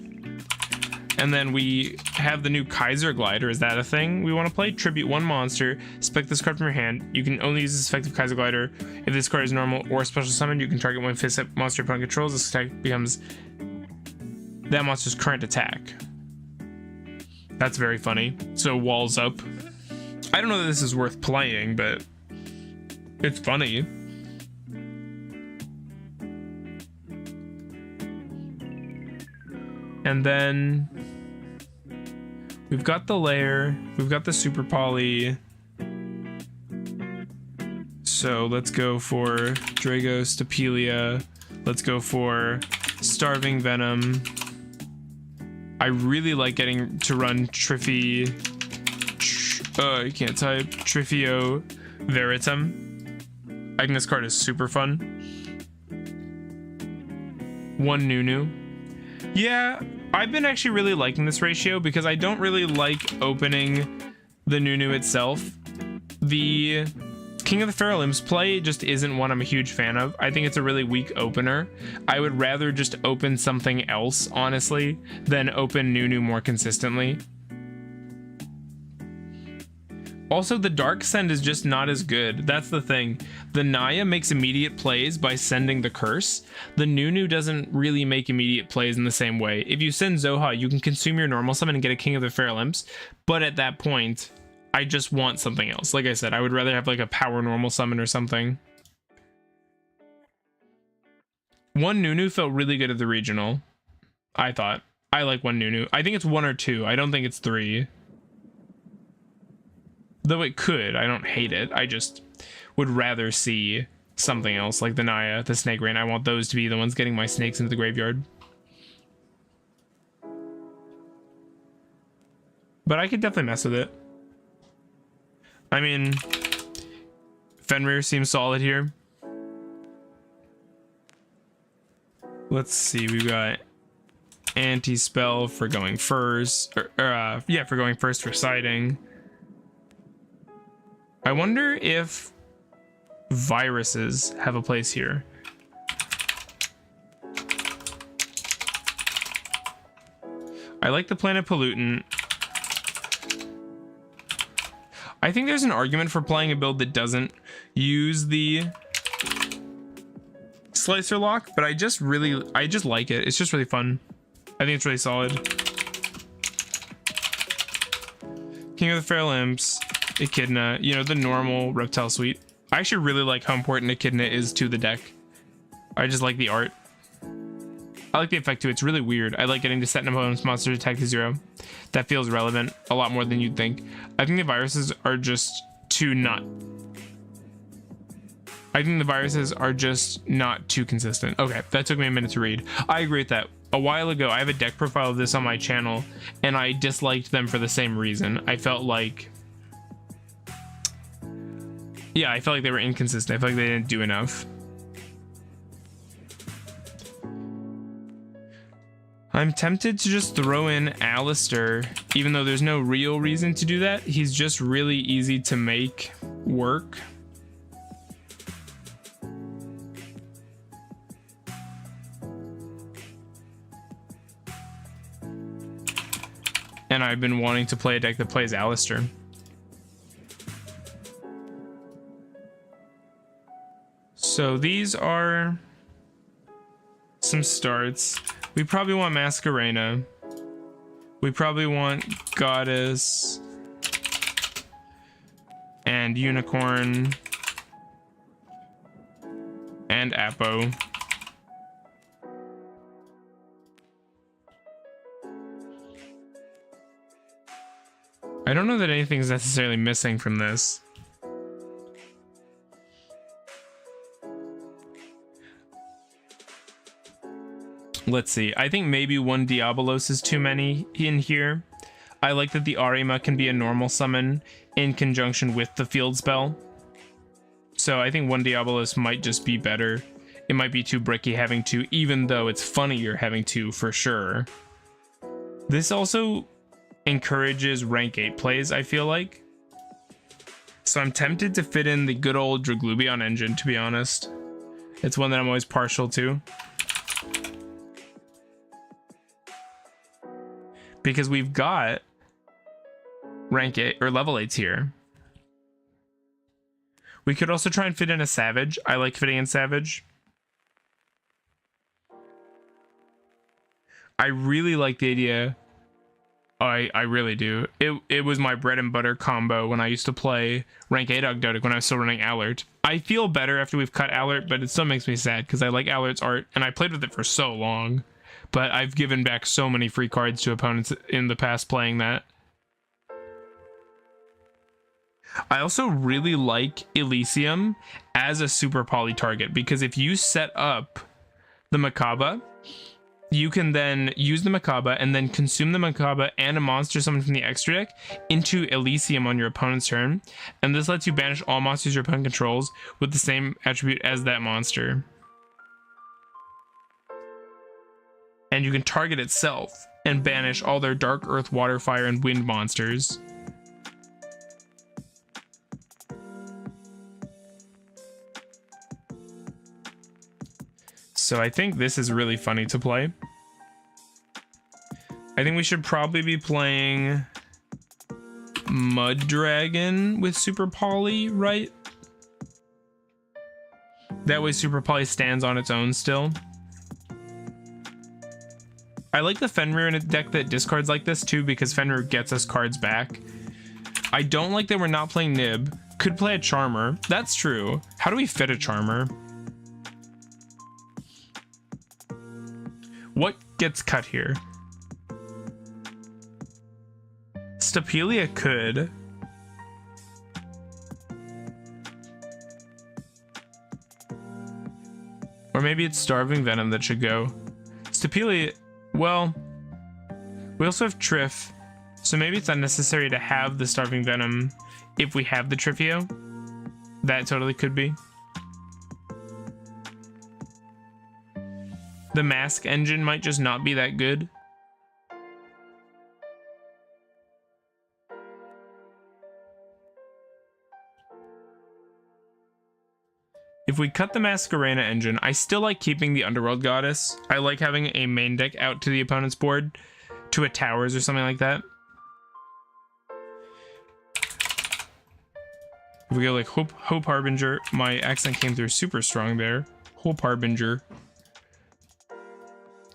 And then we have the new Kaiser Glider. Is that a thing we want to play? Tribute 1 monster. Spec this card from your hand. You can only use this effective Kaiser Glider if this card is normal or special summon. You can target one fist monster opponent controls. This attack becomes that monster's current attack. That's very funny. So walls up. I don't know that this is worth playing, but it's funny. And then we've got the layer, we've got the super poly. So let's go for Dragos, Tapelia. Let's go for Starving Venom. I really like getting to run I can't type. Trifio Veritum. I think this card is super fun. 1 Nunu. Yeah, I've been actually really liking this ratio because I don't really like opening the Nunu itself. The King of the Feral Imps play just isn't one I'm a huge fan of. I think it's a really weak opener. I would rather just open something else, honestly, than open Nunu more consistently. Also, the Dark Send is just not as good. That's the thing. The Naya makes immediate plays by sending the curse. The Nunu doesn't really make immediate plays in the same way. If you send Zoha, you can consume your normal summon and get a King of the Feral Imps. But at that point, I just want something else. Like I said, I would rather have like a power normal summon or something. 1 Nunu felt really good at the regional. I thought. I like 1 Nunu. I think it's 1 or 2. I don't think it's 3. Though it could. I don't hate it. I just would rather see something else like the Naya, the Snake Rain. I want those to be the ones getting my snakes into the graveyard. But I could definitely mess with it. I mean, Fenrir seems solid here. Let's see. We've got anti-spell for going first. For going first for siding. I wonder if viruses have a place here. I like the Planet Pollutant. I think there's an argument for playing a build that doesn't use the Slicer Lock, but I just like it. It's just really fun. I think it's really solid. King of the Feral Imps. Echidna, you know, the normal reptile suite. I actually really like how important Echidna is to the deck. I just like the art. I like the effect too. It's really weird. I like getting to set an opponent's monster to attack to 0. That feels relevant a lot more than you'd think. I think the viruses are just not too consistent. Okay, that took me a minute to read. I agree with that. A while ago, I have a deck profile of this on my channel, and I disliked them for the same reason. I felt like they were inconsistent. I felt like they didn't do enough. I'm tempted to just throw in Alistair, even though there's no real reason to do that. He's just really easy to make work. And I've been wanting to play a deck that plays Alistair. So these are some starts. We probably want Masquerena. We probably want Goddess and Unicorn and Apo. I don't know that anything's necessarily missing from this. Let's see. I think maybe one Diabolos is too many in here. I like that the Arima can be a normal summon in conjunction with the field spell. So I think one Diabolos might just be better. It might be too bricky having two, even though it's funnier having two for sure. This also encourages rank 8 plays, I feel like. So I'm tempted to fit in the good old Draglubion engine, to be honest. It's one that I'm always partial to. Because we've got rank 8 or level 8s here. We could also try and fit in a Savage. I like fitting in Savage. I really like the idea. I really do. It was my bread and butter combo when I used to play rank 8 Ogdotic when I was still running Alert. I feel better after we've cut Alert, but it still makes me sad because I like Alert's art and I played with it for so long. But I've given back so many free cards to opponents in the past playing that. I also really like Elysium as a super poly target because if you set up the Makaba, you can then use the Makaba and then consume the Makaba and a monster summoned from the extra deck into Elysium on your opponent's turn. And this lets you banish all monsters your opponent controls with the same attribute as that monster. And you can target itself and banish all their Dark Earth, Water, Fire, and Wind monsters. So I think this is really funny to play. I think we should probably be playing Mud Dragon with Super Poly, right? That way Super Poly stands on its own still. I like the Fenrir in a deck that discards like this too because Fenrir gets us cards back. I don't like that we're not playing Nib. Could play a Charmer. That's true. How do we fit a Charmer? What gets cut here? Stapelia could. Or maybe it's Starving Venom that should go. Stapelia, well, we also have Triff, so maybe it's unnecessary to have the Starving Venom if we have the Triffio. That totally could be. The Mask engine might just not be that good. If we cut the Masquerena engine, I still like keeping the Underworld Goddess. I like having a main deck out to the opponent's board, to a Towers or something like that. If we go like Hope Harbinger, my accent came through super strong there. Hope Harbinger.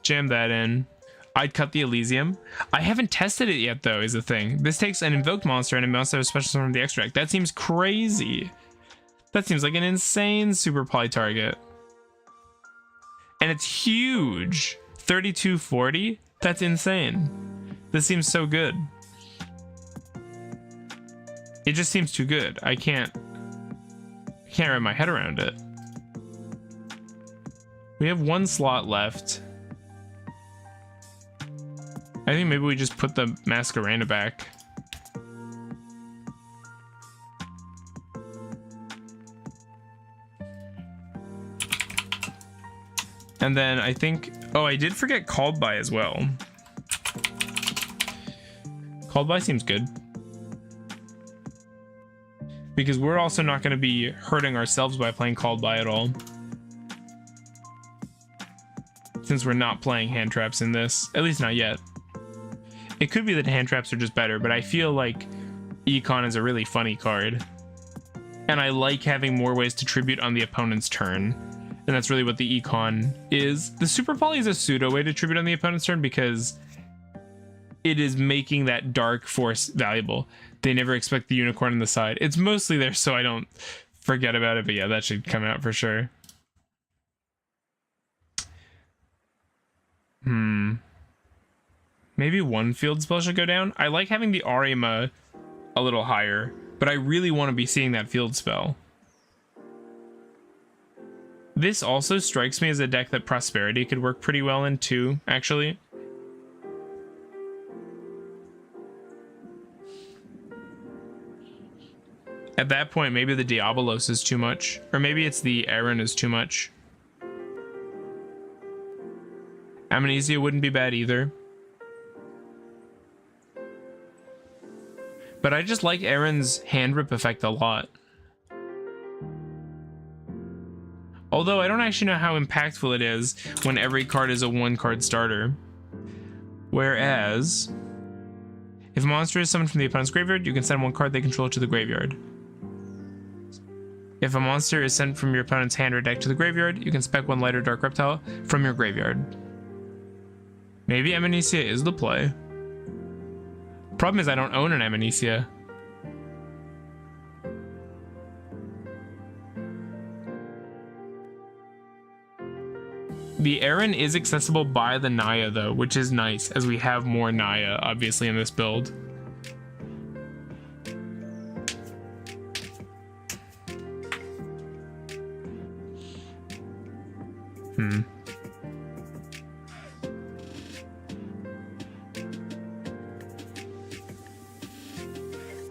Jam that in. I'd cut the Elysium. I haven't tested it yet though, is the thing. This takes an invoked monster and it must have a special summon from the extract. That seems crazy. That seems like an insane super poly target. And it's huge. 3240? That's insane. This seems so good. It just seems too good. I can't wrap my head around it. We have one slot left. I think maybe we just put the Masquerena back. And then I think, oh, I did forget Called By as well. Called By seems good. Because we're also not going to be hurting ourselves by playing Called By at all. Since we're not playing hand traps in this, at least not yet. It could be that hand traps are just better, but I feel like Econ is a really funny card. And I like having more ways to tribute on the opponent's turn. And that's really what the Econ is. The Super Poly is a pseudo way to tribute on the opponent's turn because it is making that Dark Force valuable. They never expect the unicorn on the side. It's mostly there so I don't forget about it, but yeah, that should come out for sure. Maybe one field spell should go down. I like having the Arima a little higher, but I really want to be seeing that field spell. This also strikes me as a deck that Prosperity could work pretty well in too, actually. At that point, maybe the Diabolos is too much, or maybe it's the Aaron is too much. Amnesia wouldn't be bad either. But I just like Aaron's hand rip effect a lot. Although I don't actually know how impactful it is when every card is a 1-card starter. Whereas, if a monster is summoned from the opponent's graveyard, you can send 1 card they control to the graveyard. If a monster is sent from your opponent's hand or deck to the graveyard, you can spec 1 light or dark reptile from your graveyard. Maybe Amnesia is the play. Problem is I don't own an Amnesia. The Aaron is accessible by the Naya though, which is nice, as we have more Naya obviously in this build.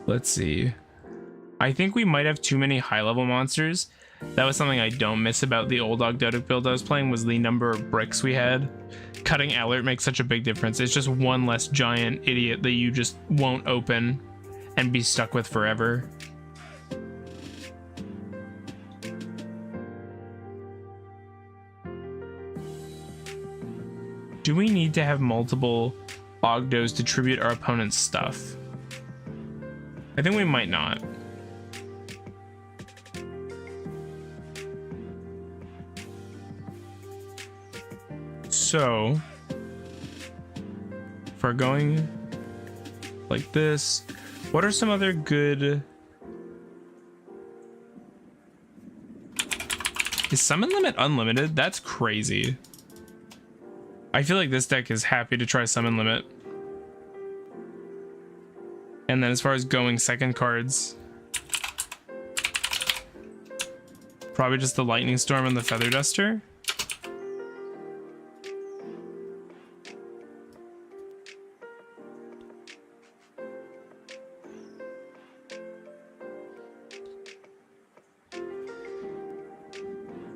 Let's see. I think we might have too many high-level monsters. That was something I don't miss about the old Ogdoadic build I was playing, was the number of bricks we had. Cutting Alert makes such a big difference. It's just one less giant idiot that you just won't open and be stuck with forever. Do we need to have multiple Ogdos to tribute our opponent's stuff? I think we might not. So, if we're going like this, what are some other good... Is Summon Limit unlimited? That's crazy. I feel like this deck is happy to try Summon Limit. And then as far as going second cards, probably just the Lightning Storm and the Feather Duster.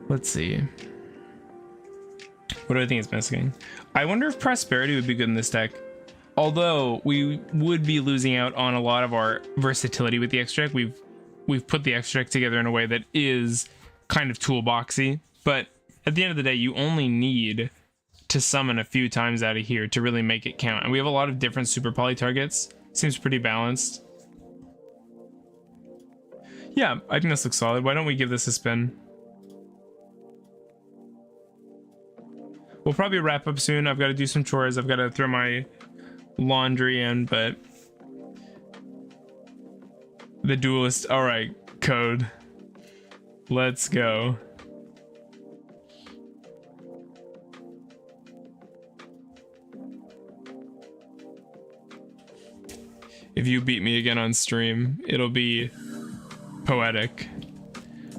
Let's see. What do I think is missing? I wonder if Prosperity would be good in this deck. Although we would be losing out on a lot of our versatility with the extra deck. We've put the extra deck together in a way that is kind of toolboxy. But at the end of the day, you only need to summon a few times out of here to really make it count. And we have a lot of different super poly targets. Seems pretty balanced. Yeah, I think this looks solid. Why don't we give this a spin? We'll probably wrap up soon. I've got to do some chores. I've got to throw my laundry in, but the Duelist. All right, Code. Let's go. If you beat me again on stream, it'll be poetic.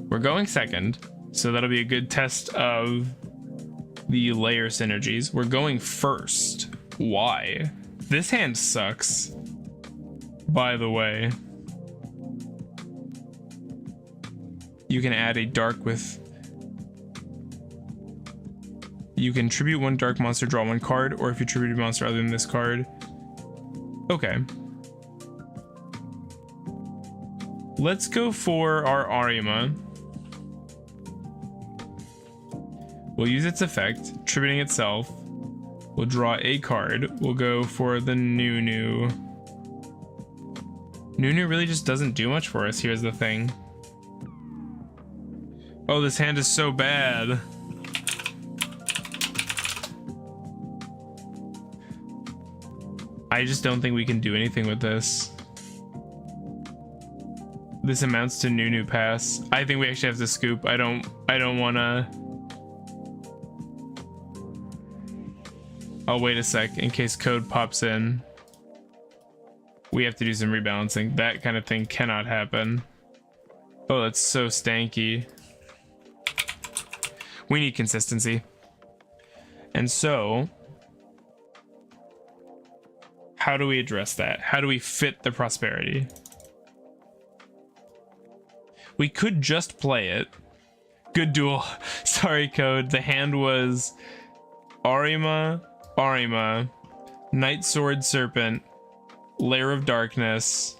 We're going second, so that'll be a good test of the layer synergies. We're going first. Why? This hand sucks, by the way. You can add a dark with... You can tribute 1 dark monster, draw 1 card, or if you tribute a monster other than this card. Okay. Let's go for our Arima. We'll use its effect, tributing itself. We'll draw a card. We'll go for the Nunu. Nunu really just doesn't do much for us. Here's the thing. Oh, this hand is so bad. I just don't think we can do anything with this. This amounts to Nunu pass. I think we actually have to scoop. I don't wanna... I'll wait a sec in case Code pops in. We have to do some rebalancing. That kind of thing cannot happen. Oh, that's so stanky. We need consistency. And so, how do we address that? How do we fit the prosperity? We could just play it. Good duel. Sorry, Code. The hand was Arima, Night Sword Serpent, Lair of Darkness.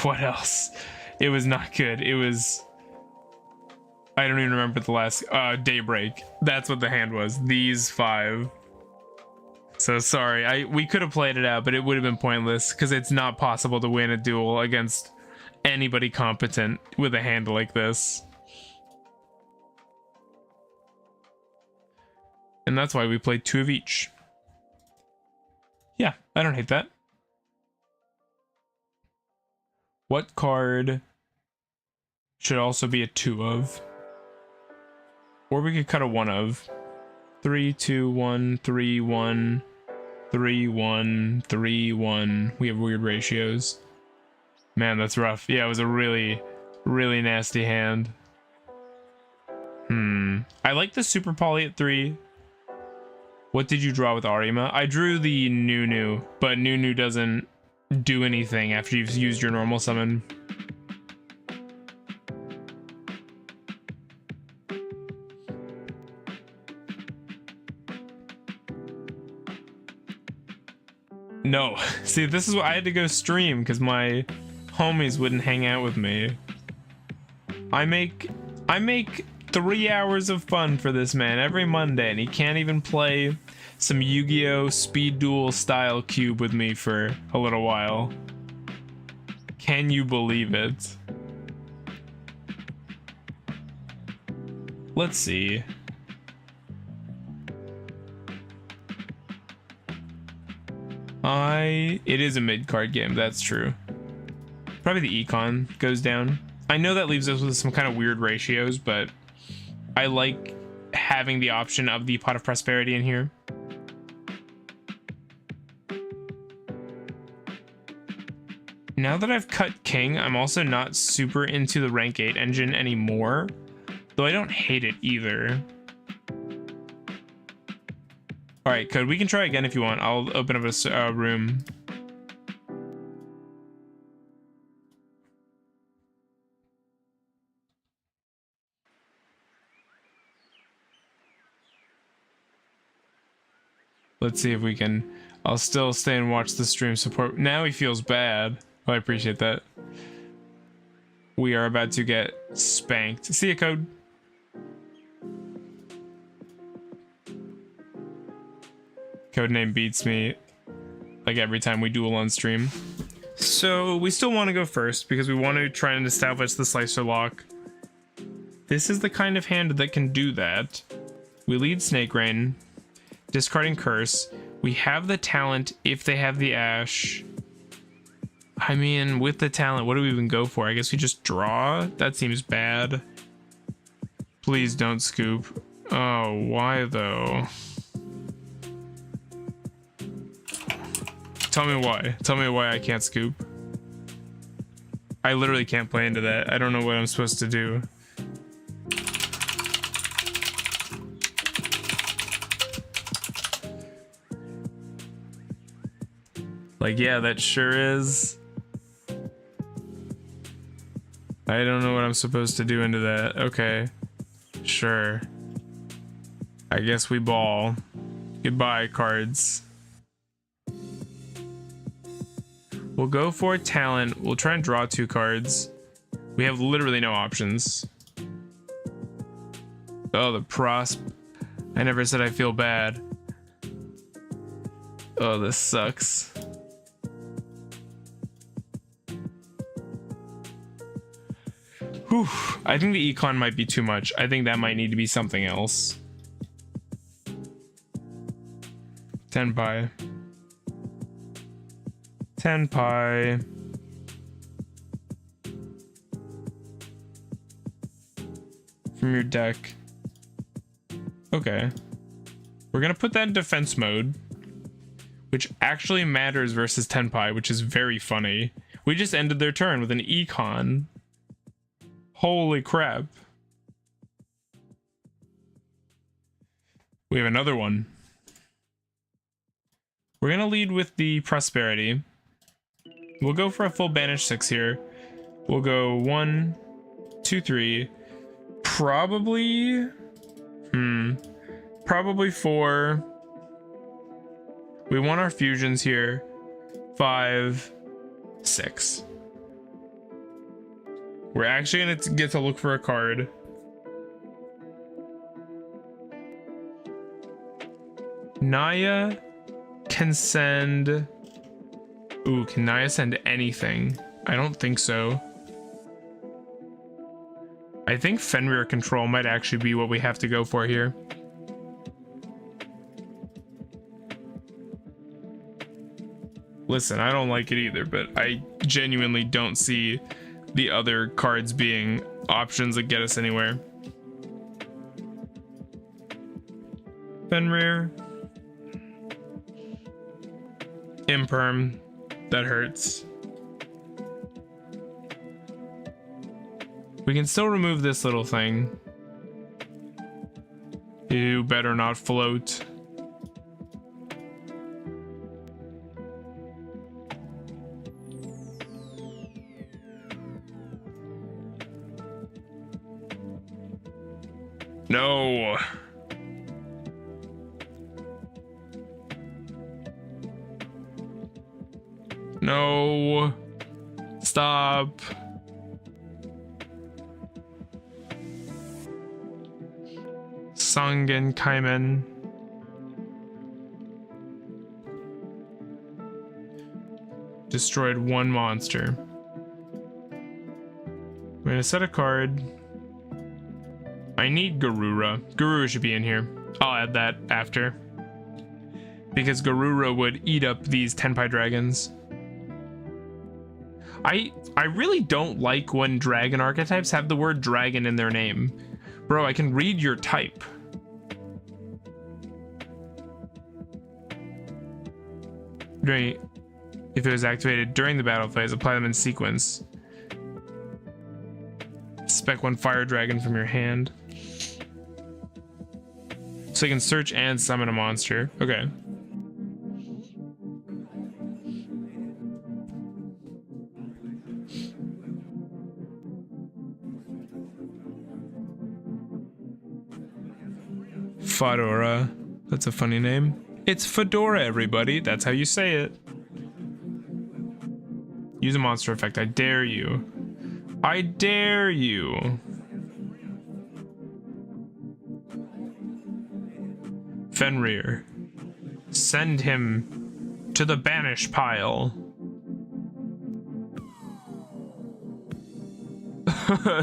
What else? It was not good. It was... I don't even remember the last... Daybreak. That's what the hand was. These 5. So sorry. We could have played it out, but it would have been pointless because it's not possible to win a duel against anybody competent with a hand like this. And that's why we played 2 of each. Yeah, I don't hate that. What card should also be a 2 of? Or we could cut a 1 of. 3, 2, 1, 3, 1, 3, 1, 3, 1. We have weird ratios. Man, that's rough. Yeah, it was a really, really nasty hand. I like the Super Poly at 3. What did you draw with Arima? I drew the Nunu, but Nunu doesn't do anything after you've used your normal summon. No, see, this is what I had to go stream because my homies wouldn't hang out with me. I make 3 hours of fun for this man every Monday, and he can't even play some Yu-Gi-Oh! Speed Duel style cube with me for a little while. Can you believe it? Let's see. It is a mid-card game, that's true. Probably the econ goes down. I know that leaves us with some kind of weird ratios, but I like having the option of the Pot of Prosperity in here. Now that I've cut King, I'm also not super into the rank 8 engine anymore, though I don't hate it either. All right, Code, we can try again if you want. I'll open up a room. Let's see if we can... I'll still stay and watch the stream support. Now he feels bad. Oh, I appreciate that. We are about to get spanked. See ya, Code. Codename beats me like every time we duel on stream. So we still want to go first because we want to try and establish the slicer lock. This is the kind of hand that can do that. We lead Snake Rain, discarding Curse. We have the talent if they have the Ash. I mean, with the talent, what do we even go for? I guess we just draw? That seems bad. Please don't scoop. Oh, why though? Tell me why. Tell me why I can't scoop. I literally can't play into that. I don't know what I'm supposed to do. Like, yeah, that sure is. I don't know what I'm supposed to do into that. Okay. Sure. I guess we ball. Goodbye, cards. We'll go for talent. We'll try and draw 2 cards. We have literally no options. Oh, the prosp. I never said I feel bad. Oh, this sucks. Whew. I think the econ might be too much. I think that might need to be something else. 10 pi. 10 pi. From your deck. Okay. We're gonna put that in defense mode. which actually matters versus Tenpai, which is very funny. We just ended their turn with an econ. Holy crap. We have another one. We're gonna lead with the prosperity. We'll go for a full banish 6 here. We'll go 1, 2, 3. Probably. Probably 4. We want our fusions here. 5, 6. We're actually gonna get to look for a card. Naya can send. Ooh, can Naya send anything? I don't think so. I think Fenrir control might actually be what we have to go for here. Listen, I don't like it either, but I genuinely don't see the other cards being options that get us anywhere. Fenrir. Imperm. That hurts. We can still remove this little thing. You better not float. No. No. Stop. Sangen Kaimen. Destroyed one monster. I'm gonna set a card. I need Garura. Garura should be in here. I'll add that after. Because Garura would eat up these Tenpai dragons. I really don't like when dragon archetypes have the word dragon in their name. Bro, I can read your type. Right. If it was activated during the battle phase, apply them in sequence. Spec 1 fire dragon from your hand. So you can search and summon a monster. Okay. Fedora. That's a funny name. It's Fedora, everybody. That's how you say it. Use a monster effect. I dare you. I dare you. Fenrir. Send him to the banish pile.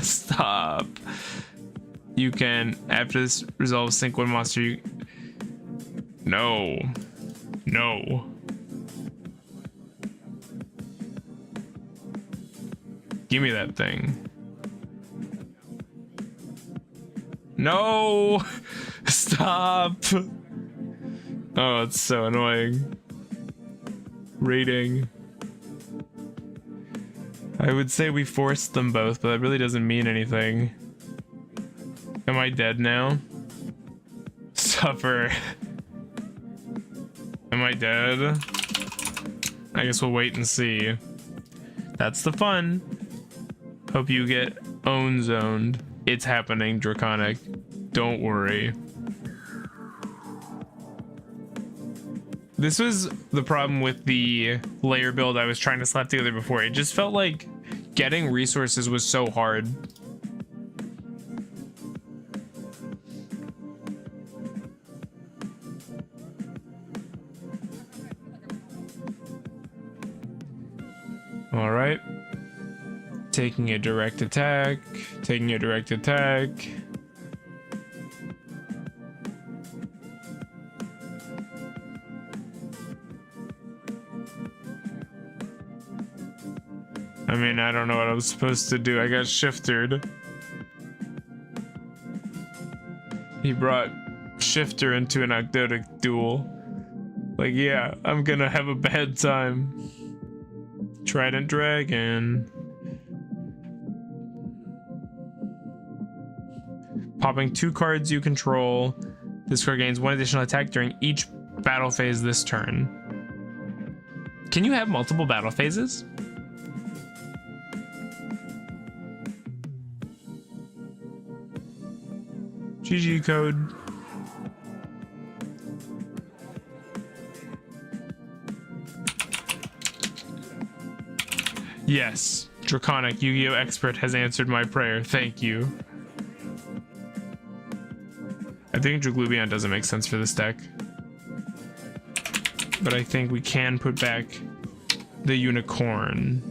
Stop. You can, after this resolve, sync one monster. You... No. No. Give me that thing. No. Stop. Oh, it's so annoying. Rating. I would say we forced them both, but that really doesn't mean anything. Am I dead now? Suffer. Am I dead? I guess we'll wait and see. That's the fun. Hope you get own zoned. It's happening, Draconic. Don't worry. This was the problem with the layer build I was trying to slap together before. It just felt like getting resources was so hard. All right. Taking a direct attack. Taking a direct attack. I mean, I don't know what I was supposed to do. I got shiftered. He brought Shifter into an Ogdotic duel. Like, yeah, I'm gonna have a bad time. Trident Dragon. Popping 2 cards you control. This card gains 1 additional attack during each battle phase this turn. Can you have multiple battle phases? GG code. Yes, Draconic Yu-Gi-Oh! Expert has answered my prayer. Thank you. I think Draglubion doesn't make sense for this deck. But I think we can put back the Unicorn.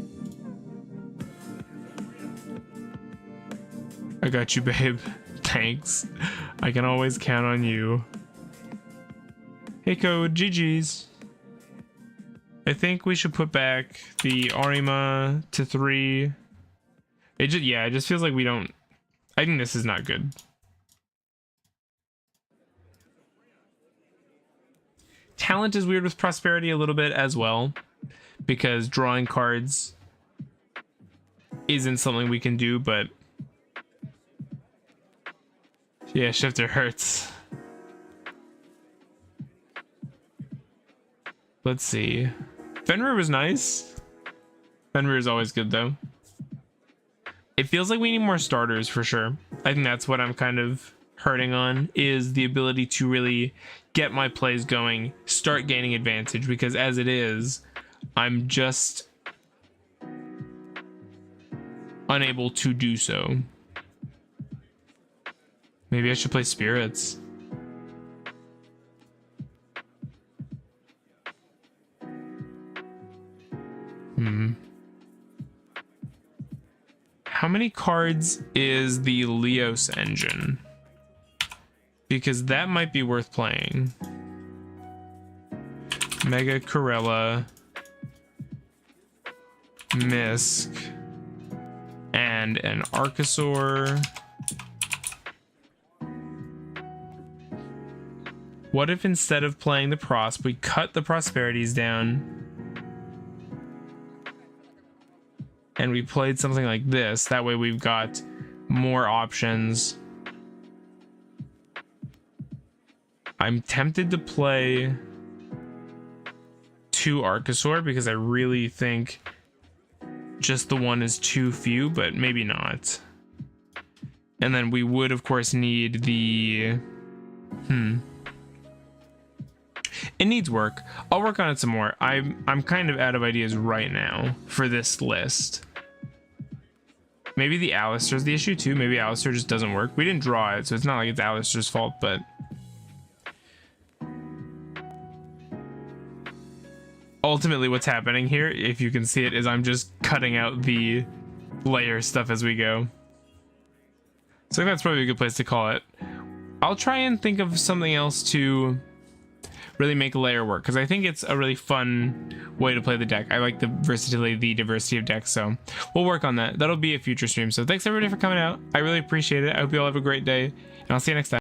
I got you, babe. Thanks. I can always count on you. Hey, code. GG's. I think we should put back the Arima to 3. It just feels like we don't. I think this is not good. Talent is weird with Prosperity a little bit as well, because drawing cards isn't something we can do, but yeah, Shifter hurts. Let's see. Fenrir was nice. Fenrir is always good though. It feels like we need more starters for sure. I think that's what I'm kind of hurting on, is the ability to really get my plays going, start gaining advantage, because as it is, I'm just unable to do so. Maybe I should play Spirits. How many cards is the Leos engine? Because that might be worth playing. Mega Corella, Misk, and an Archosaur. What if instead of playing the Prosp, we cut the Prosperities down and we played something like this? That way we've got more options. I'm tempted to play 2 Archosaur because I really think just the one is too few, but maybe not. And then we would of course need the it needs work. I'll work on it some more. I'm kind of out of ideas right now for this list. Maybe the Alistair's the issue too. Maybe Alistair just doesn't work. We didn't draw it, so it's not like it's Alistair's fault, but ultimately what's happening here, if you can see it, is I'm just cutting out the layer stuff as we go. So I think that's probably a good place to call it. I'll try and think of something else to really make layer work, because I think it's a really fun way to play the deck. I like the versatility, the diversity of decks, so we'll work on that. That'll be a future stream. So thanks everybody for coming out. I really appreciate it. I hope you all have a great day, and I'll see you next time.